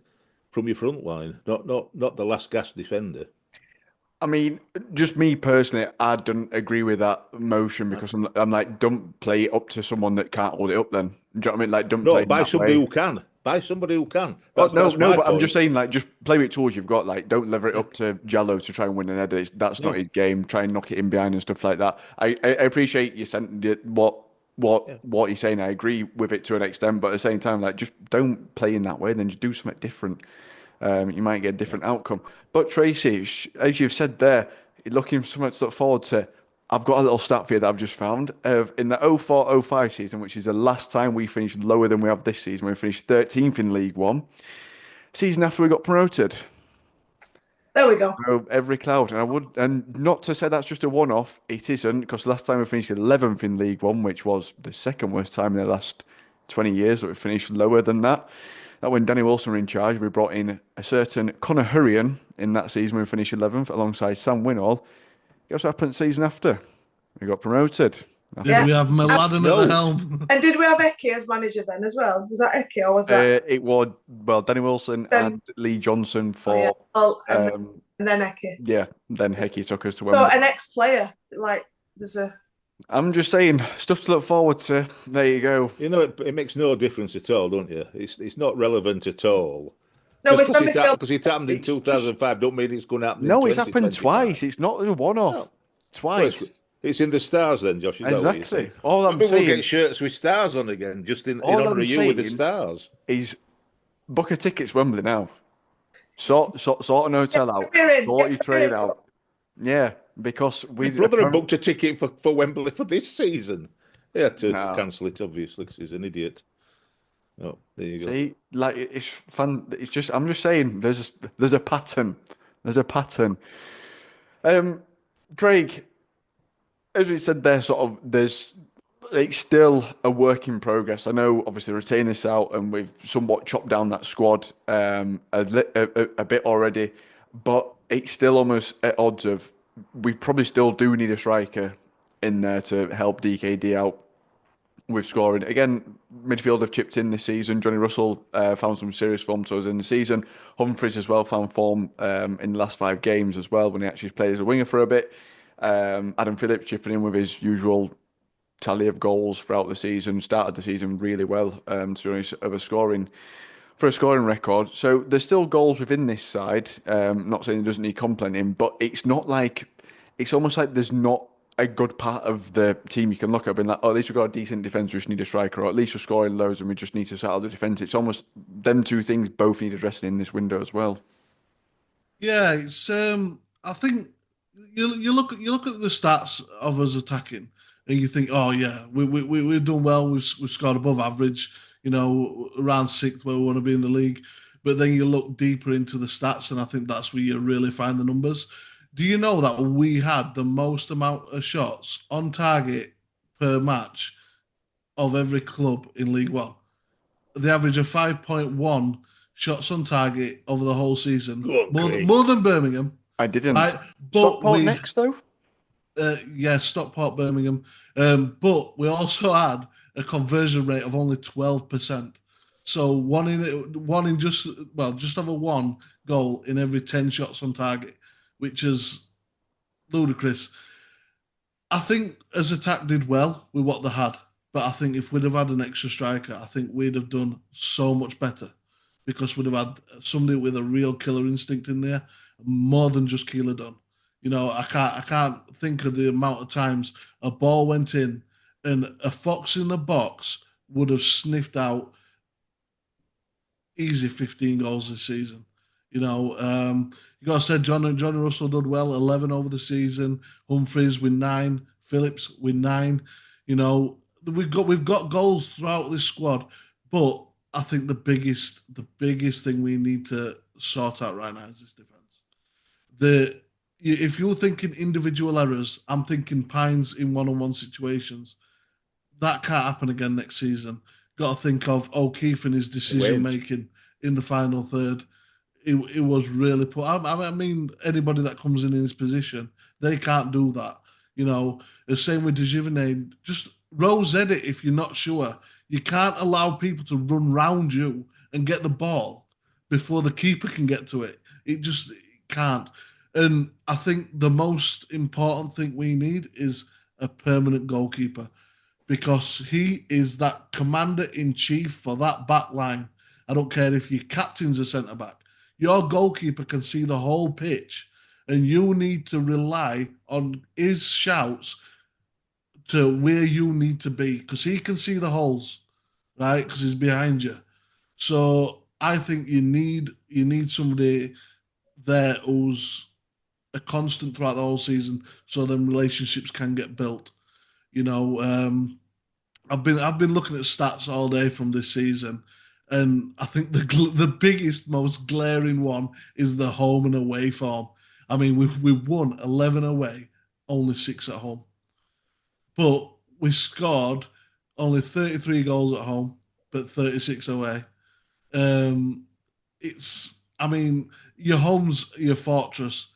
from your front line, not the last gasp defender. I mean, just me personally, I don't agree with that motion because I'm like, don't play it up to someone that can't hold it up then. Do you know what I mean? Like, don't play it buy somebody who can. Buy somebody who can. But I'm just saying, like, just play with tools you've got. Like, don't lever it up to Jallo to try and win an header. That's not his game. Try and knock it in behind and stuff like that. I appreciate you sent what you're saying. I agree with it to an extent, but at the same time, like, just don't play in that way. Then just do something different. You might get a different outcome. But Tracy, as you've said there, you're looking for something to look forward to. I've got a little stat for you that I've just found. In the 04-05 season, which is the last time we finished lower than we have this season, we finished 13th in League One. Season after we got promoted. There we go. So every cloud. And not to say that's just a one-off, it isn't, because last time we finished 11th in League One, which was the second worst time in the last 20 years that we finished lower than that. That when Danny Wilson were in charge, we brought in a certain Conor Hurrian in that season. We finished 11th alongside Sam Winall. Guess what happened the season after? We got promoted. Did we have Mladen at the helm? And did we have Eke as manager then as well? Was that Eke or was that? It was, Danny Wilson and Lee Johnson for... and then Eke. Yeah, then Eke took us to... So an ex-player, like, there's a... I'm just saying, stuff to look forward to. There you go. It makes no difference at all, don't you? It's not relevant at all. No, because it happened in 2005, don't mean it's going to happen in 2025. No, it's happened twice. It's not a one-off. No. Twice. Well, it's in the stars then, Josh. Exactly. All I'm saying... We'll get shirts with stars on again, just in honour of you with the stars. Is book a tickets Wembley now. Sort an hotel out. Sort your train out. Yeah. Because my brother had booked a ticket for Wembley for this season. He had to cancel it, obviously, because he's an idiot. Oh, there you go. See, like, it's fun. It's just, I'm just saying, there's a pattern. There's a pattern. Craig, as we said there, sort of, there's It's still a work in progress. I know, obviously, retain this out, and we've somewhat chopped down that squad a bit already, but it's still almost at odds of we probably still do need a striker in there to help DKD out with scoring. Again, midfield have chipped in this season. Johnny Russell found some serious form towards in the season. Humphries as well found form in the last 5 games as well when he actually played as a winger for a bit. Adam Phillips chipping in with his usual tally of goals throughout the season. Started the season really well, to be honest, of a scoring for a scoring record. So there's still goals within this side. Not saying it doesn't need complementing, but it's not like it's almost like there's not a good part of the team you can look at and like, oh, at least we've got a decent defence, we just need a striker, or at least we're scoring loads and we just need to settle the defence. It's almost them two things both need addressing in this window as well. Yeah, it's I think you look at the stats of us attacking, and you think, oh yeah, we've done well. We've scored above average. You know, around sixth where we want to be in the league. But then you look deeper into the stats, and I think that's where you really find the numbers. Do you know that we had the most amount of shots on target per match of every club in League One? The average of 5.1 shots on target over the whole season, Go on, Craig. more than Birmingham, I didn't. right? But Stockport we, next though. yeah, Stockport, Birmingham, but we also had a conversion rate of only 12%. So one in just over one goal in every 10 shots on target, which is ludicrous. I think as attack did well with what they had, but I think if we'd have had an extra striker, I think we'd have done so much better because we'd have had somebody with a real killer instinct in there, more than just Keeler done. You know, I can't think of the amount of times a ball went in and a fox in the box would have sniffed out easy 15 goals this season. You know, you got to say Johnny Russell did well, 11 over the season. Humphries with 9, Phillips with 9. You know, we've got goals throughout this squad, but I think the biggest thing we need to sort out right now is this defense. The If you're thinking individual errors, I'm thinking Pines in one-on-one situations. That can't happen again next season. Got to think of O'Keefe and his decision making in the final third. It was really poor. I mean, anybody that comes in his position, they can't do that. You know, the same with DeGivney. Just rosette it if you're not sure. You can't allow people to run round you and get the ball before the keeper can get to it. It can't. And I think the most important thing we need is a permanent goalkeeper because he is that commander in chief for that back line. I don't care if your captain's a centre back. Your goalkeeper can see the whole pitch, and you need to rely on his shouts to where you need to be because he can see the holes, right? Because he's behind you. So I think you need somebody there who's a constant throughout the whole season, so then relationships can get built. You know, I've been looking at stats all day from this season, and I think the biggest, most glaring one is the home and away form. I mean, we've won 11 away, only 6 at home, but we scored only 33 goals at home, but 36 away. Um, I mean, your home's your fortress,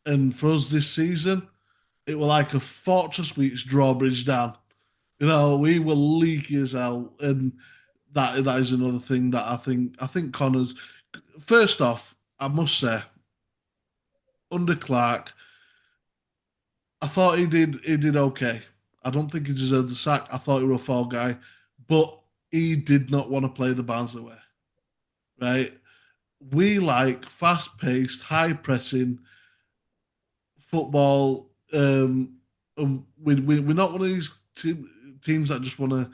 and for us this season, it was like a fortress with its drawbridge down. You know, we were leaky as hell, and that is another thing that I think Connors. First off, I must say, under Clark, I thought he did okay. I don't think he deserved the sack. I thought he was a fall guy, but he did not want to play the Barnsley way, right? We like fast paced, high pressing football. We're not one of these teams that just want to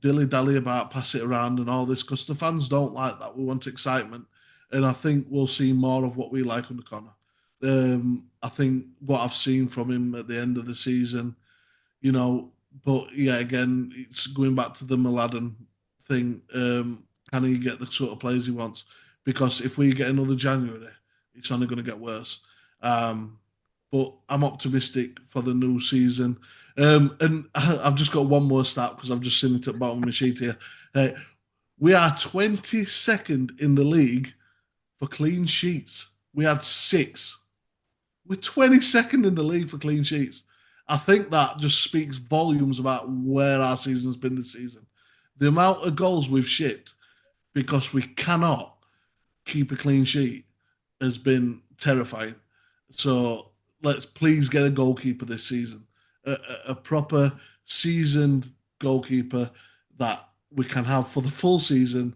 dilly dally about, pass it around, and all this because the fans don't like that. We want excitement, and I think we'll see more of what we like under Connor. I think what I've seen from him at the end of the season, you know, but yeah, again, it's going back to the Mladen thing. Can he get the sort of players he wants? Because if we get another January, it's only going to get worse. but I'm optimistic for the new season. And I've just got one more stat because I've just seen it at the bottom of my sheet here. Uh, we are 22nd in the league for clean sheets. We had 6. We're 22nd in the league for clean sheets. I think that just speaks volumes about where our season's been this season. The amount of goals we've shipped because we cannot keep a clean sheet has been terrifying. So let's please get a goalkeeper this season, a proper seasoned goalkeeper that we can have for the full season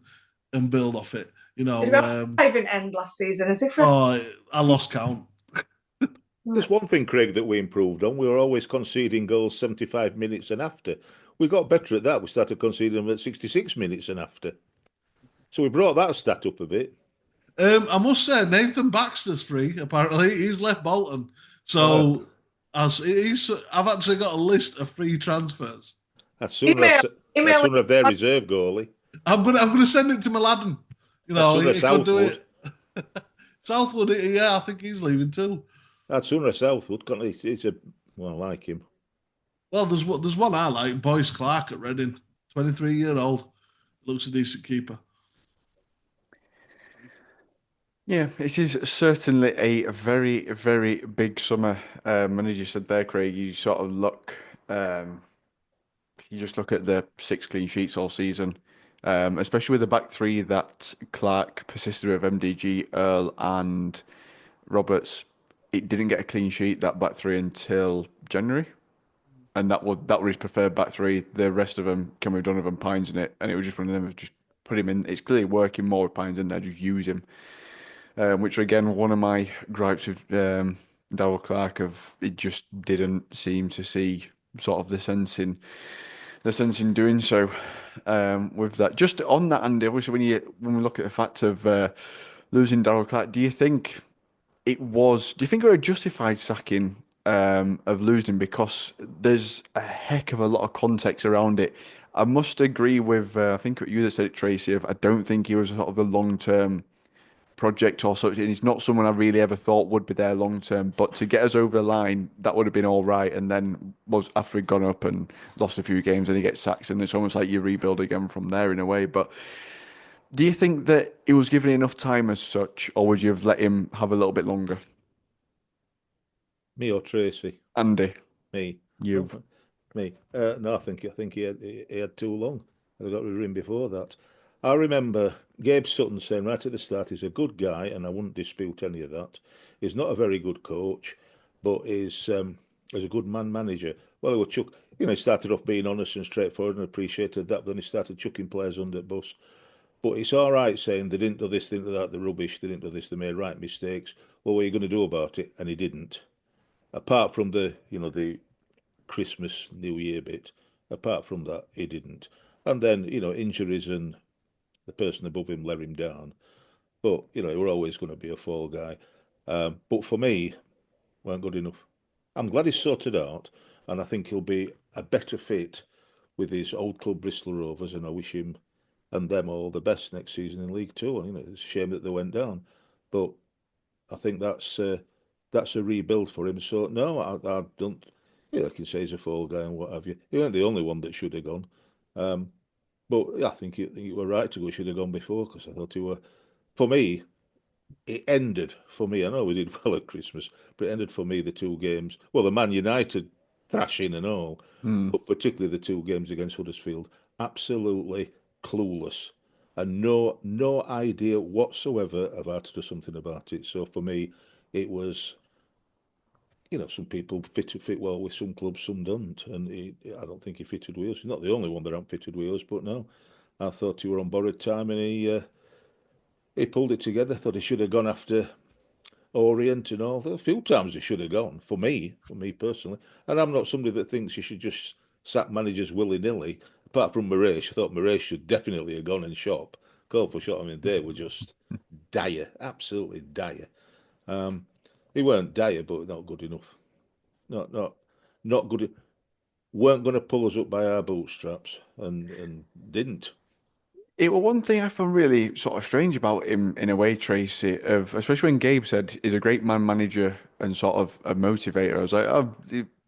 and build off it. You Did know, we have 5 in end last season? Is it for oh, I lost count. There's one thing, Craig, that we improved on. We were always conceding goals 75 minutes and after. We got better at that. We started conceding them at 66 minutes and after. So we brought that stat up a bit. I must say, Nathan Baxter's free. Apparently, he's left Bolton. Uh, So I've actually got a list of free transfers. I'd sooner email? have, I'd Email. sooner have their reserve goalie. I'm gonna send it to Mladen. You I'd know, sooner have he could do Southwood. it. Southwood, yeah, I think he's leaving too. I'd sooner have Southwood. He's a, well, I like him. Well, there's one I like, Boyce Clark at Reading, 23-year-old, looks a decent keeper. Yeah, it is certainly a very, very big summer. And as you said there, Craig, you sort of look, you just look at the 6 clean sheets all season, especially with the back three that Clark persisted with, MDG, Earl, and Roberts. It didn't get a clean sheet, that back three, until January. And that was his preferred back three. The rest of them, Cameron Donovan, Pines in it, and it was just one of them of just put him in. It's clearly working more with Pines in there, just use him. Which again, one of my gripes with Darrell Clark of it just didn't seem to see sort of the sense in doing so. With that, just on that, Andy, obviously when we look at the fact of losing Darrell Clark, do you think it was a justified sacking of losing, because there's a heck of a lot of context around it. I must agree with I think you that said it, Tracy. Of I don't think he was sort of a long-term project or such, and he's not someone I really ever thought would be there long term. But to get us over the line, that would have been all right. And then was after he'd gone up and lost a few games, and he gets sacked, and it's almost like you rebuild again from there in a way. But do you think that he was given enough time as such, or would you have let him have a little bit longer? Me or Tracy? Andy, Me. you. Oh, me. No, I think he had too long. I got rid of him before that. I remember Gabe Sutton saying right at the start, he's a good guy, and I wouldn't dispute any of that. He's not a very good coach, but he's a good man manager. Well, he was chuck. He started off being honest and straightforward and appreciated that. But then he started chucking players under the bus. But it's all right saying they didn't do this, they didn't do that, they're rubbish, they didn't do this, they made right mistakes. Well, what are you going to do about it? And he didn't. Apart from the Christmas, New Year bit. Apart from that, he didn't. And then, injuries and the person above him let him down. But, we're always going to be a fall guy. But for me, weren't good enough. I'm glad he's sorted out, and I think he'll be a better fit with his old club Bristol Rovers, and I wish him and them all the best next season in League Two. It's a shame that they went down, but I think that's a rebuild for him. So no, I don't. Yeah, I can say he's a fall guy and what have you. He weren't the only one that should have gone. Um, but yeah, I think you were right to go. He should have gone before, because I thought he were. For me, it ended for me. I know we did well at Christmas, but it ended for me the 2 games. Well, the Man United thrashing and all, Hmm. but particularly the 2 games against Huddersfield, absolutely clueless and no idea whatsoever of how to do something about it. So for me, it was, some people fit well with some clubs, some don't, and I don't think he fitted with us. He's not the only one that aren't fitted with us, but no, I thought he were on borrowed time, and he pulled it together. Thought he should have gone after Orient and all. A few times he should have gone, for me personally. And I'm not somebody that thinks you should just sack managers willy-nilly. Apart from Marais, I thought Marais should definitely have gone and shop. Call for shot. I mean, they were just dire, absolutely dire. Um, he weren't dire, but not good enough. Not good. Weren't going to pull us up by our bootstraps, and didn't. It was one thing I found really sort of strange about him in a way, Tracy, of especially when Gabe said he's a great man manager and sort of a motivator. I was like, oh,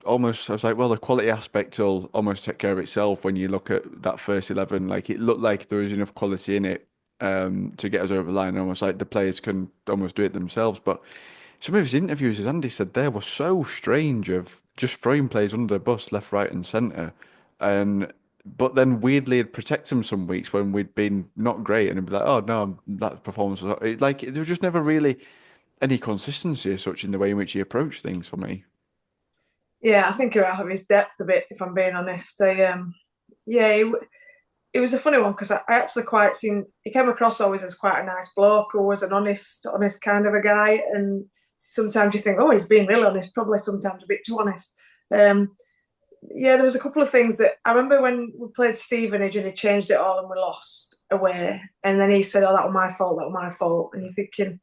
almost. I was like, well, the quality aspect will almost take care of itself when you look at that first 11. Like it looked like there was enough quality in it to get us over the line. Almost like the players can almost do it themselves. But some of his interviews, as Andy said there, were so strange of just throwing players under the bus, left, right, and centre. And but then weirdly it'd protect him some weeks when we'd been not great and it'd be like, oh no, that performance was like there was just never really any consistency as such in the way in which he approached things for me. Yeah, I think you're out of his depth a bit, if I'm being honest. Yeah, it was a funny one because I actually quite seen he came across always as quite a nice bloke, who was an honest kind of a guy. And sometimes you think, oh, he's being really honest, probably sometimes a bit too honest. Um, yeah, there was a couple of things that I remember when we played Stevenage and he changed it all and we lost away. And then he said, oh, that was my fault, that was my fault. And you're thinking,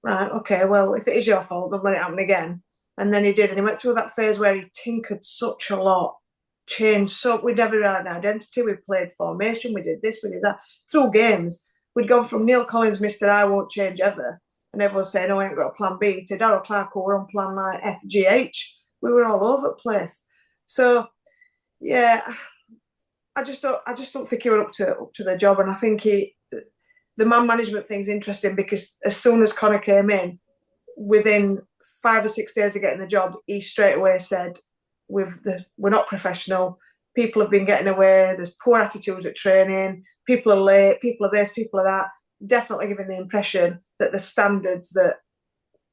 right, okay, well, if it is your fault, don't let it happen again. And then he did, and he went through that phase where he tinkered such a lot, changed so we never had an identity. We played formation, we did this, we did that. Through games, we'd gone from Neil Collins, Mr. I won't change ever, and everyone's saying, oh, I ain't got a plan B, to Darryl Clark, who were on plan like FGH. We were all over the place. So yeah, I just don't think he were up to the job. And I think the man management thing's interesting because as soon as Connor came in, within 5 or 6 days of getting the job, he straight away said, we're not professional. People have been getting away. There's poor attitudes at training. People are late. People are this. People are that. Definitely giving the impression that the standards that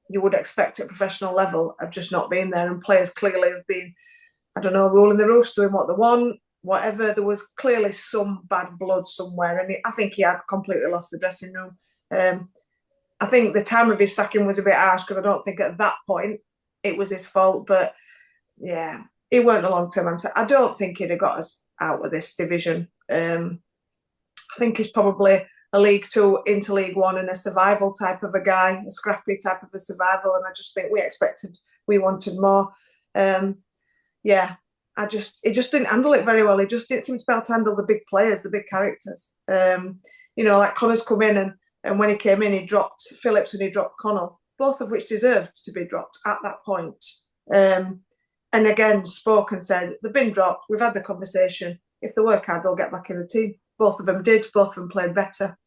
you would expect at a professional level have just not been there. And players clearly have been, I don't know, ruling the roost, doing what they want, whatever. There was clearly some bad blood somewhere. And I think he had completely lost the dressing room. I think the time of his sacking was a bit harsh because I don't think at that point it was his fault. But yeah, he weren't the long term answer. I don't think he'd have got us out of this division. I think he's probably a League Two into League One and a survival type of a guy, a scrappy type of a survival. And I just think we wanted more. Yeah, he just didn't handle it very well. He just didn't seem to be able to handle the big players, the big characters. Like Connor's come in and when he came in, he dropped Phillips and he dropped Connell, both of which deserved to be dropped at that point. And again, spoke and said, they've been dropped. We've had the conversation. If they work hard, they'll get back in the team. Both of them did. Both of them played better.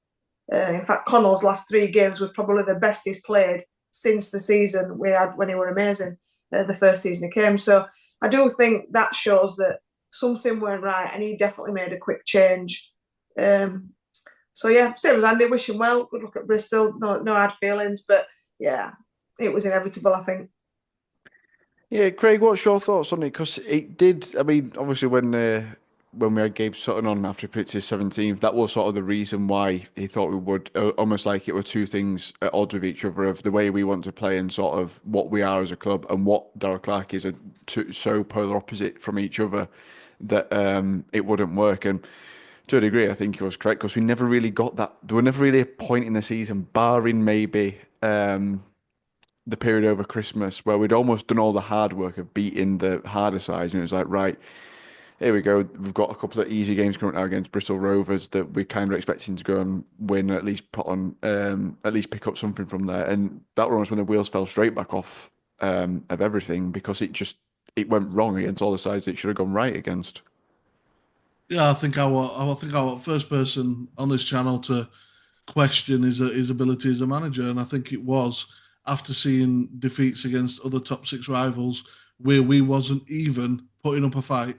In fact, Connell's last 3 games were probably the best he's played since the season we had when he were amazing, the first season he came. So I do think that shows that something went right and he definitely made a quick change. So yeah, same as Andy, wish him well. Good luck at Bristol. No hard feelings, but yeah, it was inevitable, I think. Yeah, Craig, what's your thoughts on it? Because it did. I mean, obviously, when we had Gabe Sutton on after he picked his 17th, that was sort of the reason why he thought we would. Almost like it were two things at odds with each other of the way we want to play and sort of what we are as a club and what Darrell Clark is, so polar opposite from each other that it wouldn't work. And to a degree, I think he was correct because we never really got that. There were never really a point in the season, barring maybe. The period over Christmas where we'd almost done all the hard work of beating the harder sides, and it was like, right, here we go. We've got a couple of easy games coming out against Bristol Rovers that we're kind of expecting to go and win, or at least put on, at least pick up something from there. And that was when the wheels fell straight back off of everything because it went wrong against all the sides it should have gone right against. Yeah, I think our first person on this channel to question his ability as a manager, and I think it was after seeing defeats against other top 6 rivals where we wasn't even putting up a fight.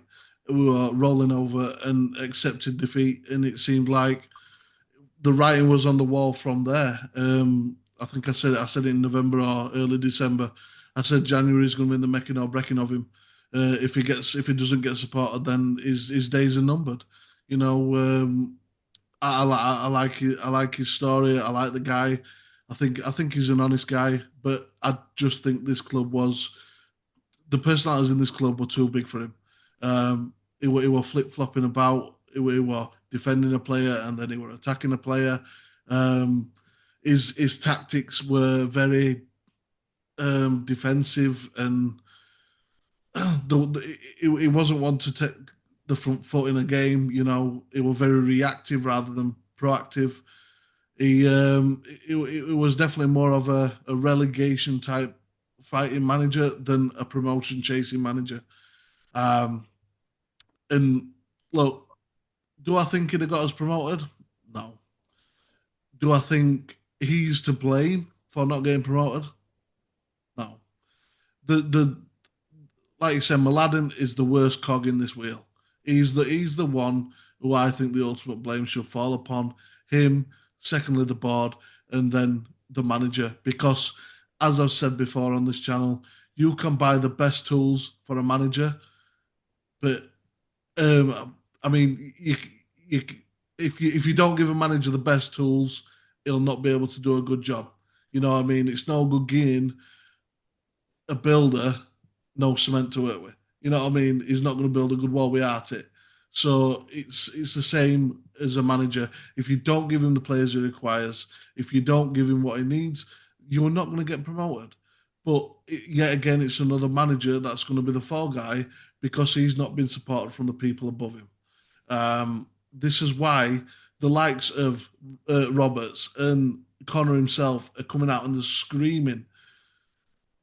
We were rolling over and accepted defeat, and it seemed like the writing was on the wall from there. I think I said it in November or early December. I said January is going to be the making or breaking of him. If he doesn't get supported, then his days are numbered. You know, I like his story. I like the guy. I think he's an honest guy, but I just think this club was the personalities in this club were too big for him. He were flip flopping about. He were defending a player and then he were attacking a player. Um, his tactics were very defensive and he wasn't one to take the front foot in a game. You know, he was very reactive rather than proactive. It was definitely more of a relegation type fighting manager than a promotion chasing manager. And look, do I think he'd have got us promoted? No. Do I think he's to blame for not getting promoted? No. The like you said, Mladen is the worst cog in this wheel. He's the one who I think the ultimate blame should fall upon. Him, secondly the board, and then the manager. Because as I've said before on this channel, you can buy the best tools for a manager, but I mean, if you don't give a manager the best tools, he'll not be able to do a good job. You know what I mean? It's no good getting a builder no cement to work with. You know what I mean? He's not going to build a good wall with it. So it's the same as a manager. If you don't give him the players he requires, if you don't give him what he needs, you're not going to get promoted. But yet again, it's another manager that's going to be the fall guy because he's not been supported from the people above him. This is why the likes of Roberts and Connor himself are coming out and they're screaming.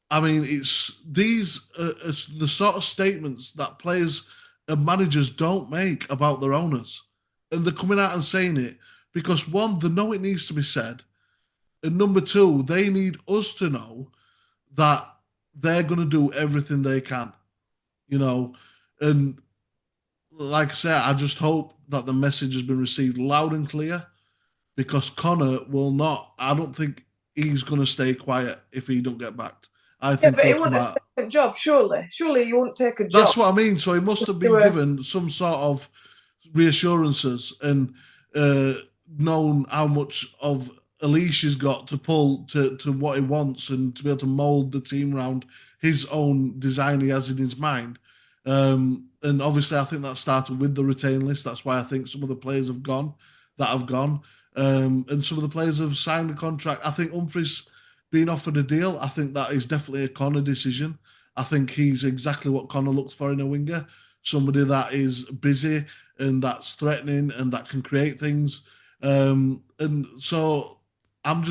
I mean, it's the sort of statements that players and managers don't make about their owners. And they're coming out and saying it because, one, they know it needs to be said. And number two, they need us to know that they're going to do everything they can, you know. And like I said, I just hope that the message has been received loud and clear because Connor will not, I don't think he's going to stay quiet if he don't get backed. I think but he he'll come wouldn't out. take a job, surely. Surely you wouldn't take a job. That's what I mean. So he must have been given some sort of reassurances and known how much of Alicia's got to pull to what he wants and to be able to mould the team around his own design he has in his mind. And obviously, I think that started with the retain list. That's why I think some of the players have gone. And some of the players have signed a contract. I think Humphries being offered a deal, I think that is definitely a Connor decision. I think he's exactly what Connor looks for in a winger. Somebody that is busy and that's threatening and that can create things. And so I'm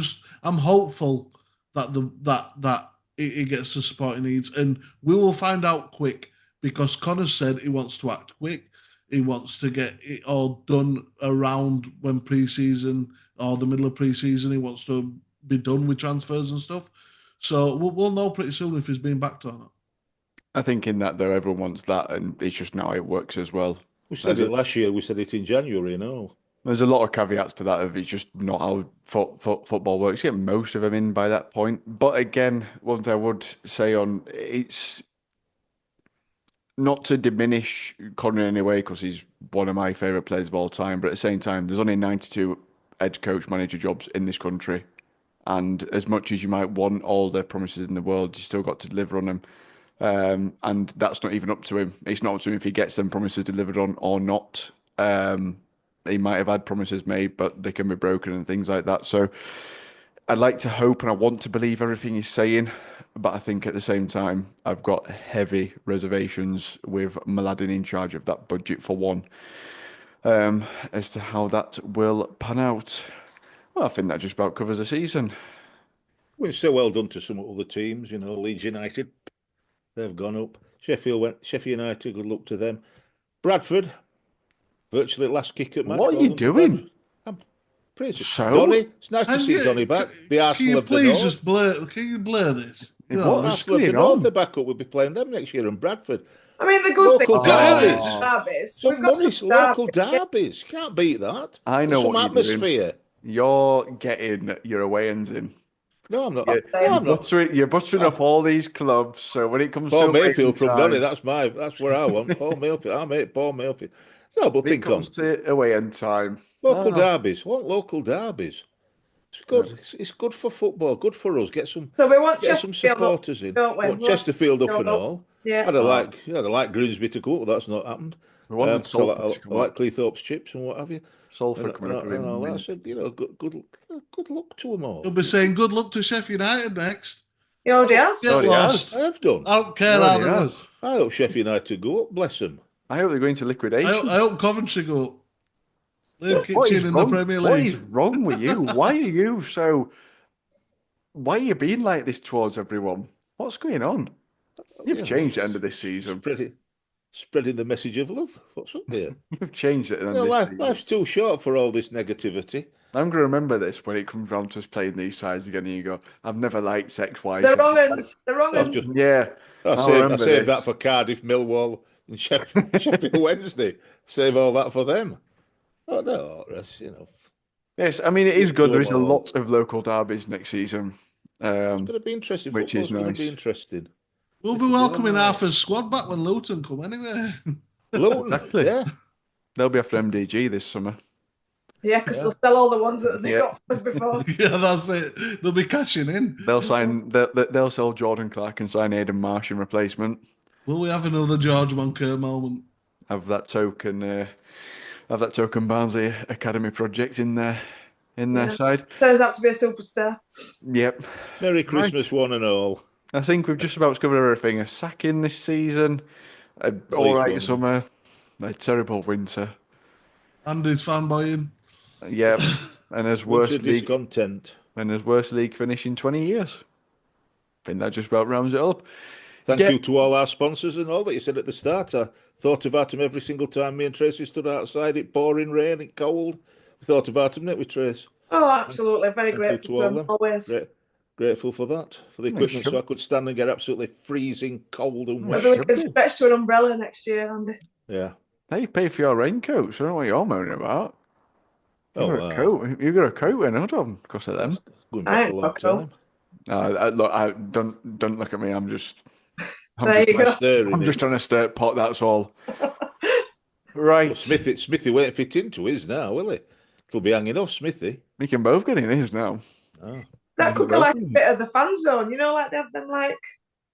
hopeful that he gets the support he needs. And we will find out quick because Connor said he wants to act quick. He wants to get it all done around when pre-season or the middle of pre-season. He wants to be done with transfers and stuff. So we'll know pretty soon if he's being backed or not. I think in that, though, everyone wants that, and it's just now it works as well. We said it last year. We said it in January and all. There's a lot of caveats to that of it's just not how football works. You get most of them in by that point. But again, one thing I would say on it's not to diminish Connor in any way because he's one of my favourite players of all time. But at the same time, there's only 92 head coach manager jobs in this country. And as much as you might want all the promises in the world, you still got to deliver on them. And that's not even up to him. It's not up to him if he gets them promises delivered on or not. He might have had promises made, but they can be broken and things like that. So I'd like to hope and I want to believe everything he's saying, but I think at the same time, I've got heavy reservations with Mladen in charge of that budget for one, as to how that will pan out. Well, I think that just about covers the season. Well, it's so well done to some other teams, you know, Leeds United, they've gone up. Sheffield United, good luck to them. Bradford, virtually last kick at match. What are you doing? I'm pretty so Donny, it's nice to see Donny back. The Arsenal of the North. Can you blur this? Arsenal of the North, the backup. We'll be playing them next year, and Bradford. I mean, the good local thing derbies. We've got some local derbies. Can't beat that. I know some what atmosphere. You're doing. You're getting your away ends in. No, I'm not. You're buttering up all these clubs. So when it comes Paul to Mayfield from time, Donny, that's where I want. Paul Mayfield. I make Paul Mayfield. No, but think on. When it comes to away end time, local derbies. What local derbies? It's good. Yeah. It's good for football. Good for us. Get some. So we want some supporters in. Don't we? Chesterfield up and all. Yeah. I'd like Grimsby to go up. That's not happened. We want Salford to come I like Cleethorpes chips and what have you. Salford coming up and all that. So, good luck to them all. You'll be saying good luck to Sheffield United next. He already has. Get lost. I have done. I don't care how they run. I hope Sheffield United go up. Bless them. I hope they're going to liquidation. I hope Coventry go up. Liam What is Kitchen in the wrong? Premier What is League. wrong with you? Why are you being like this towards everyone? What's going on? You've changed at the end of this season. Spreading the message of love. What's up there? You've changed it at the end of this season. Life's too short for all this negativity. I'm going to remember this when it comes round to us playing these sides again, and you go, I've never liked X, Y, The Z. wrong ends. The wrong I've ends. just Yeah, I I'll saved remember that this. for Cardiff, Millwall, and Sheffield Wednesday. Save all that for them. Oh no, Yes, I mean, it is To good. There them is a all. lot of local derbies next season, It's going to be interesting. which is Football's going to be nice. interesting. We'll be welcoming Arthur's squad back when Luton come anyway. Luton, Exactly. yeah. They'll be after MDG this summer. Yeah, because they'll sell all the ones that they Yeah. got for us before. Yeah, that's it. They'll be cashing in. They'll sign. They'll sell Jordan Clark and sign Aidan Marsh in replacement. Will we have another George Moncur moment? Have that token. Barnsley Academy project in their side. Turns out to be a superstar. Yep. Merry Christmas, one and all. I think we've just about covered everything. A sacking this season, all right one. summer, a terrible winter. Andy's fanboying. Yep. And as worst league Discontent. finish in 20 years. I think that just about rounds it up. Thank you to all our sponsors and all that you said at the start. I thought about them every single time me and Tracy stood outside. It pouring rain, it cold. We thought about them, didn't we, Trace? Oh, absolutely. Very Thank grateful you to all them. Always. Grateful for that, for the equipment, so I could stand and get absolutely freezing cold and wet. Maybe we can stretch to an umbrella next year, Andy. Yeah. They pay for your raincoats. I don't know what you're moaning about. You've got a coat. You've got a coat and a hood on because of them. Going back a long time. Don't look at me. I'm just There you go. I'm just trying to stir pot. That's all. Right. Well, Smithy won't fit into his now, will he? It'll be hanging off Smithy. We can both get in his now. Oh. That could be like a bit of the fan zone. You know, like they have them like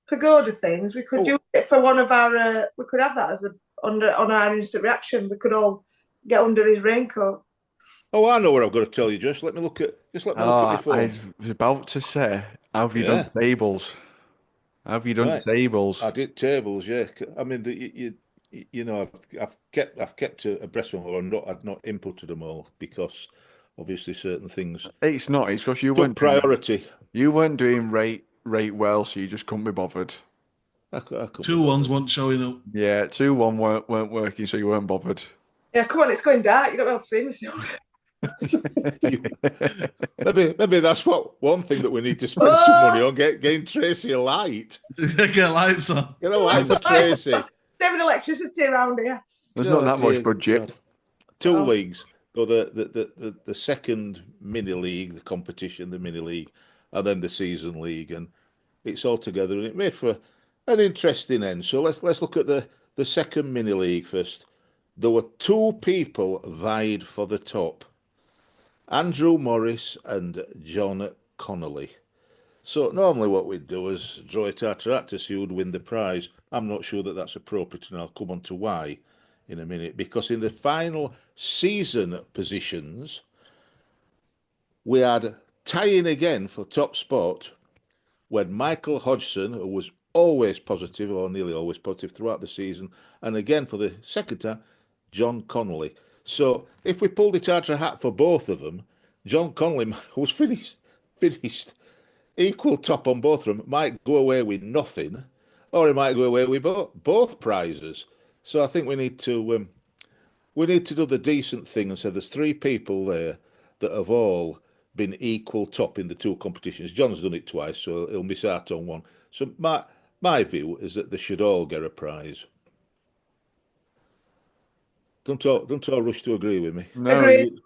pagoda things. We could use it for one of our. We could have that as on our instant reaction. We could all get under his raincoat. Oh, I know what I've got to tell you. Just let me look at my phone. I was about to say, have you done tables? Have you done tables? I did tables, yeah. I mean, I've kept abreast of them. I've not inputted them all because obviously certain things. It's not. It's because you took weren't priority. You weren't doing rate well, so you just couldn't be bothered. 2-1s weren't showing up. Yeah, 2-1 weren't working, so you weren't bothered. Yeah, come on, it's going dark. You don't be able to see me still. Maybe that's one thing that we need to spend some money on. Getting Tracy a light. Get lights on. Get a light for Tracy. Saving electricity around here. There's not that much budget. God. Two leagues. So the second mini league, the competition, the mini league, and then the season league, and it's all together, and it made for an interesting end. So let's look at the second mini league first. There were two people vied for the top. Andrew Morris and John Connolly. So normally what we'd do is draw it out to see who'd win the prize. I'm not sure that that's appropriate, and I'll come on to why in a minute. Because in the final season positions, we had tying again for top spot when Michael Hodgson, who was always positive, or nearly always positive throughout the season, and again for the second time, John Connolly. So if we pulled it out of a hat for both of them, John Connolly was finished equal top on both of them, might go away with nothing, or he might go away with both prizes. So I think we need to do the decent thing and say there's three people there that have all been equal top in the two competitions. John's done it twice, so he'll miss out on one. So my view is that they should all get a prize. Don't all rush to agree with me. No, Agreed.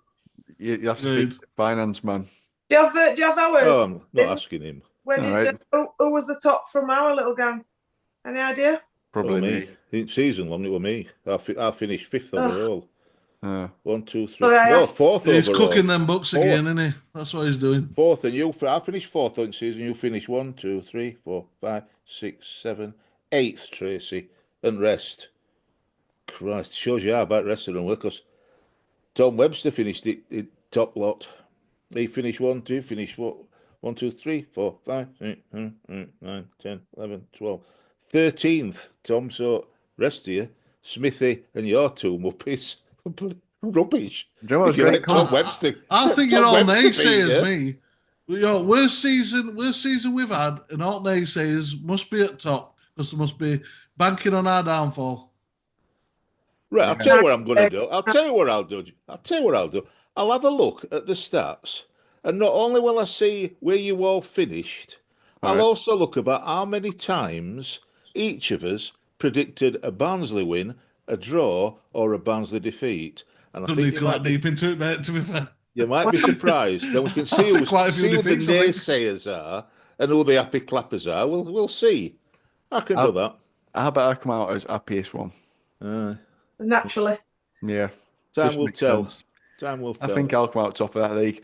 you have to speak to the finance man. Do you have ours? Oh, I'm not asking him. Who was the top from our little gang? Any idea? Probably me. In season long, it was me. I finished fifth overall. 1, 2, 3. Sorry, no, fourth he's overall. cooking them books again, isn't he? That's what he's doing. Fourth, and I finished fourth in season. You finished 1, 2, 3, 4, 5, 6, 7, 8th, Tracy, and rest. Christ, shows you how about resting and work. Because Tom Webster finished it top lot. He finished 1, 2, finished what? 1, 2, 3, 4, 5, 6, 7, 8, 9, 10, 11, 12. 13th, Tom. So rest of you, Smithy and your two muppies rubbish. Do you know what If was you great? let Tom Webster, I think you're Tom all Webster beat naysayers, you. me. You know, worst season we've had, and all naysayers must be at top because they must be banking on our downfall. Right, I'll Yeah. tell you what I'm going to do. I'll tell you what I'll do. I'll tell you what I'll do. I'll have a look at the stats, and not only will I see where you all finished, All I'll right. also look about how many times each of us predicted a Barnsley win, a draw, or a Barnsley defeat. And I Don't think need to go that deep into it, mate. To be fair, you might be surprised. Then we can I've seen quite a few see who the defeats. I think. naysayers are and who the happy clappers are. We'll see. I can do How, that. how about I come out as happiest one? Naturally. Yeah, Time just will makes tell. sense. Time will I tell. think I'll come out top of that league.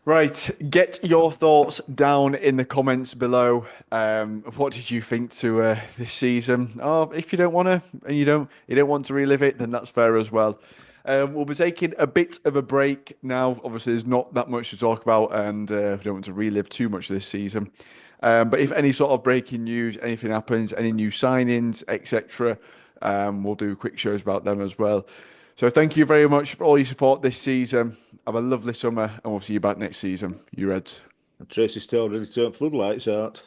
Right, get your thoughts down in the comments below. What did you think to this season? Oh, if you don't want to, and you don't want to relive it, then that's fair as well. We'll be taking a bit of a break now. Obviously, there's not that much to talk about, and we don't want to relive too much this season. But if any sort of breaking news, anything happens, any new signings, etc., we'll do quick shows about them as well. So thank you very much for all your support this season. Have a lovely summer, and we'll see you back next season. You Reds. And Tracy's still already turned floodlights out.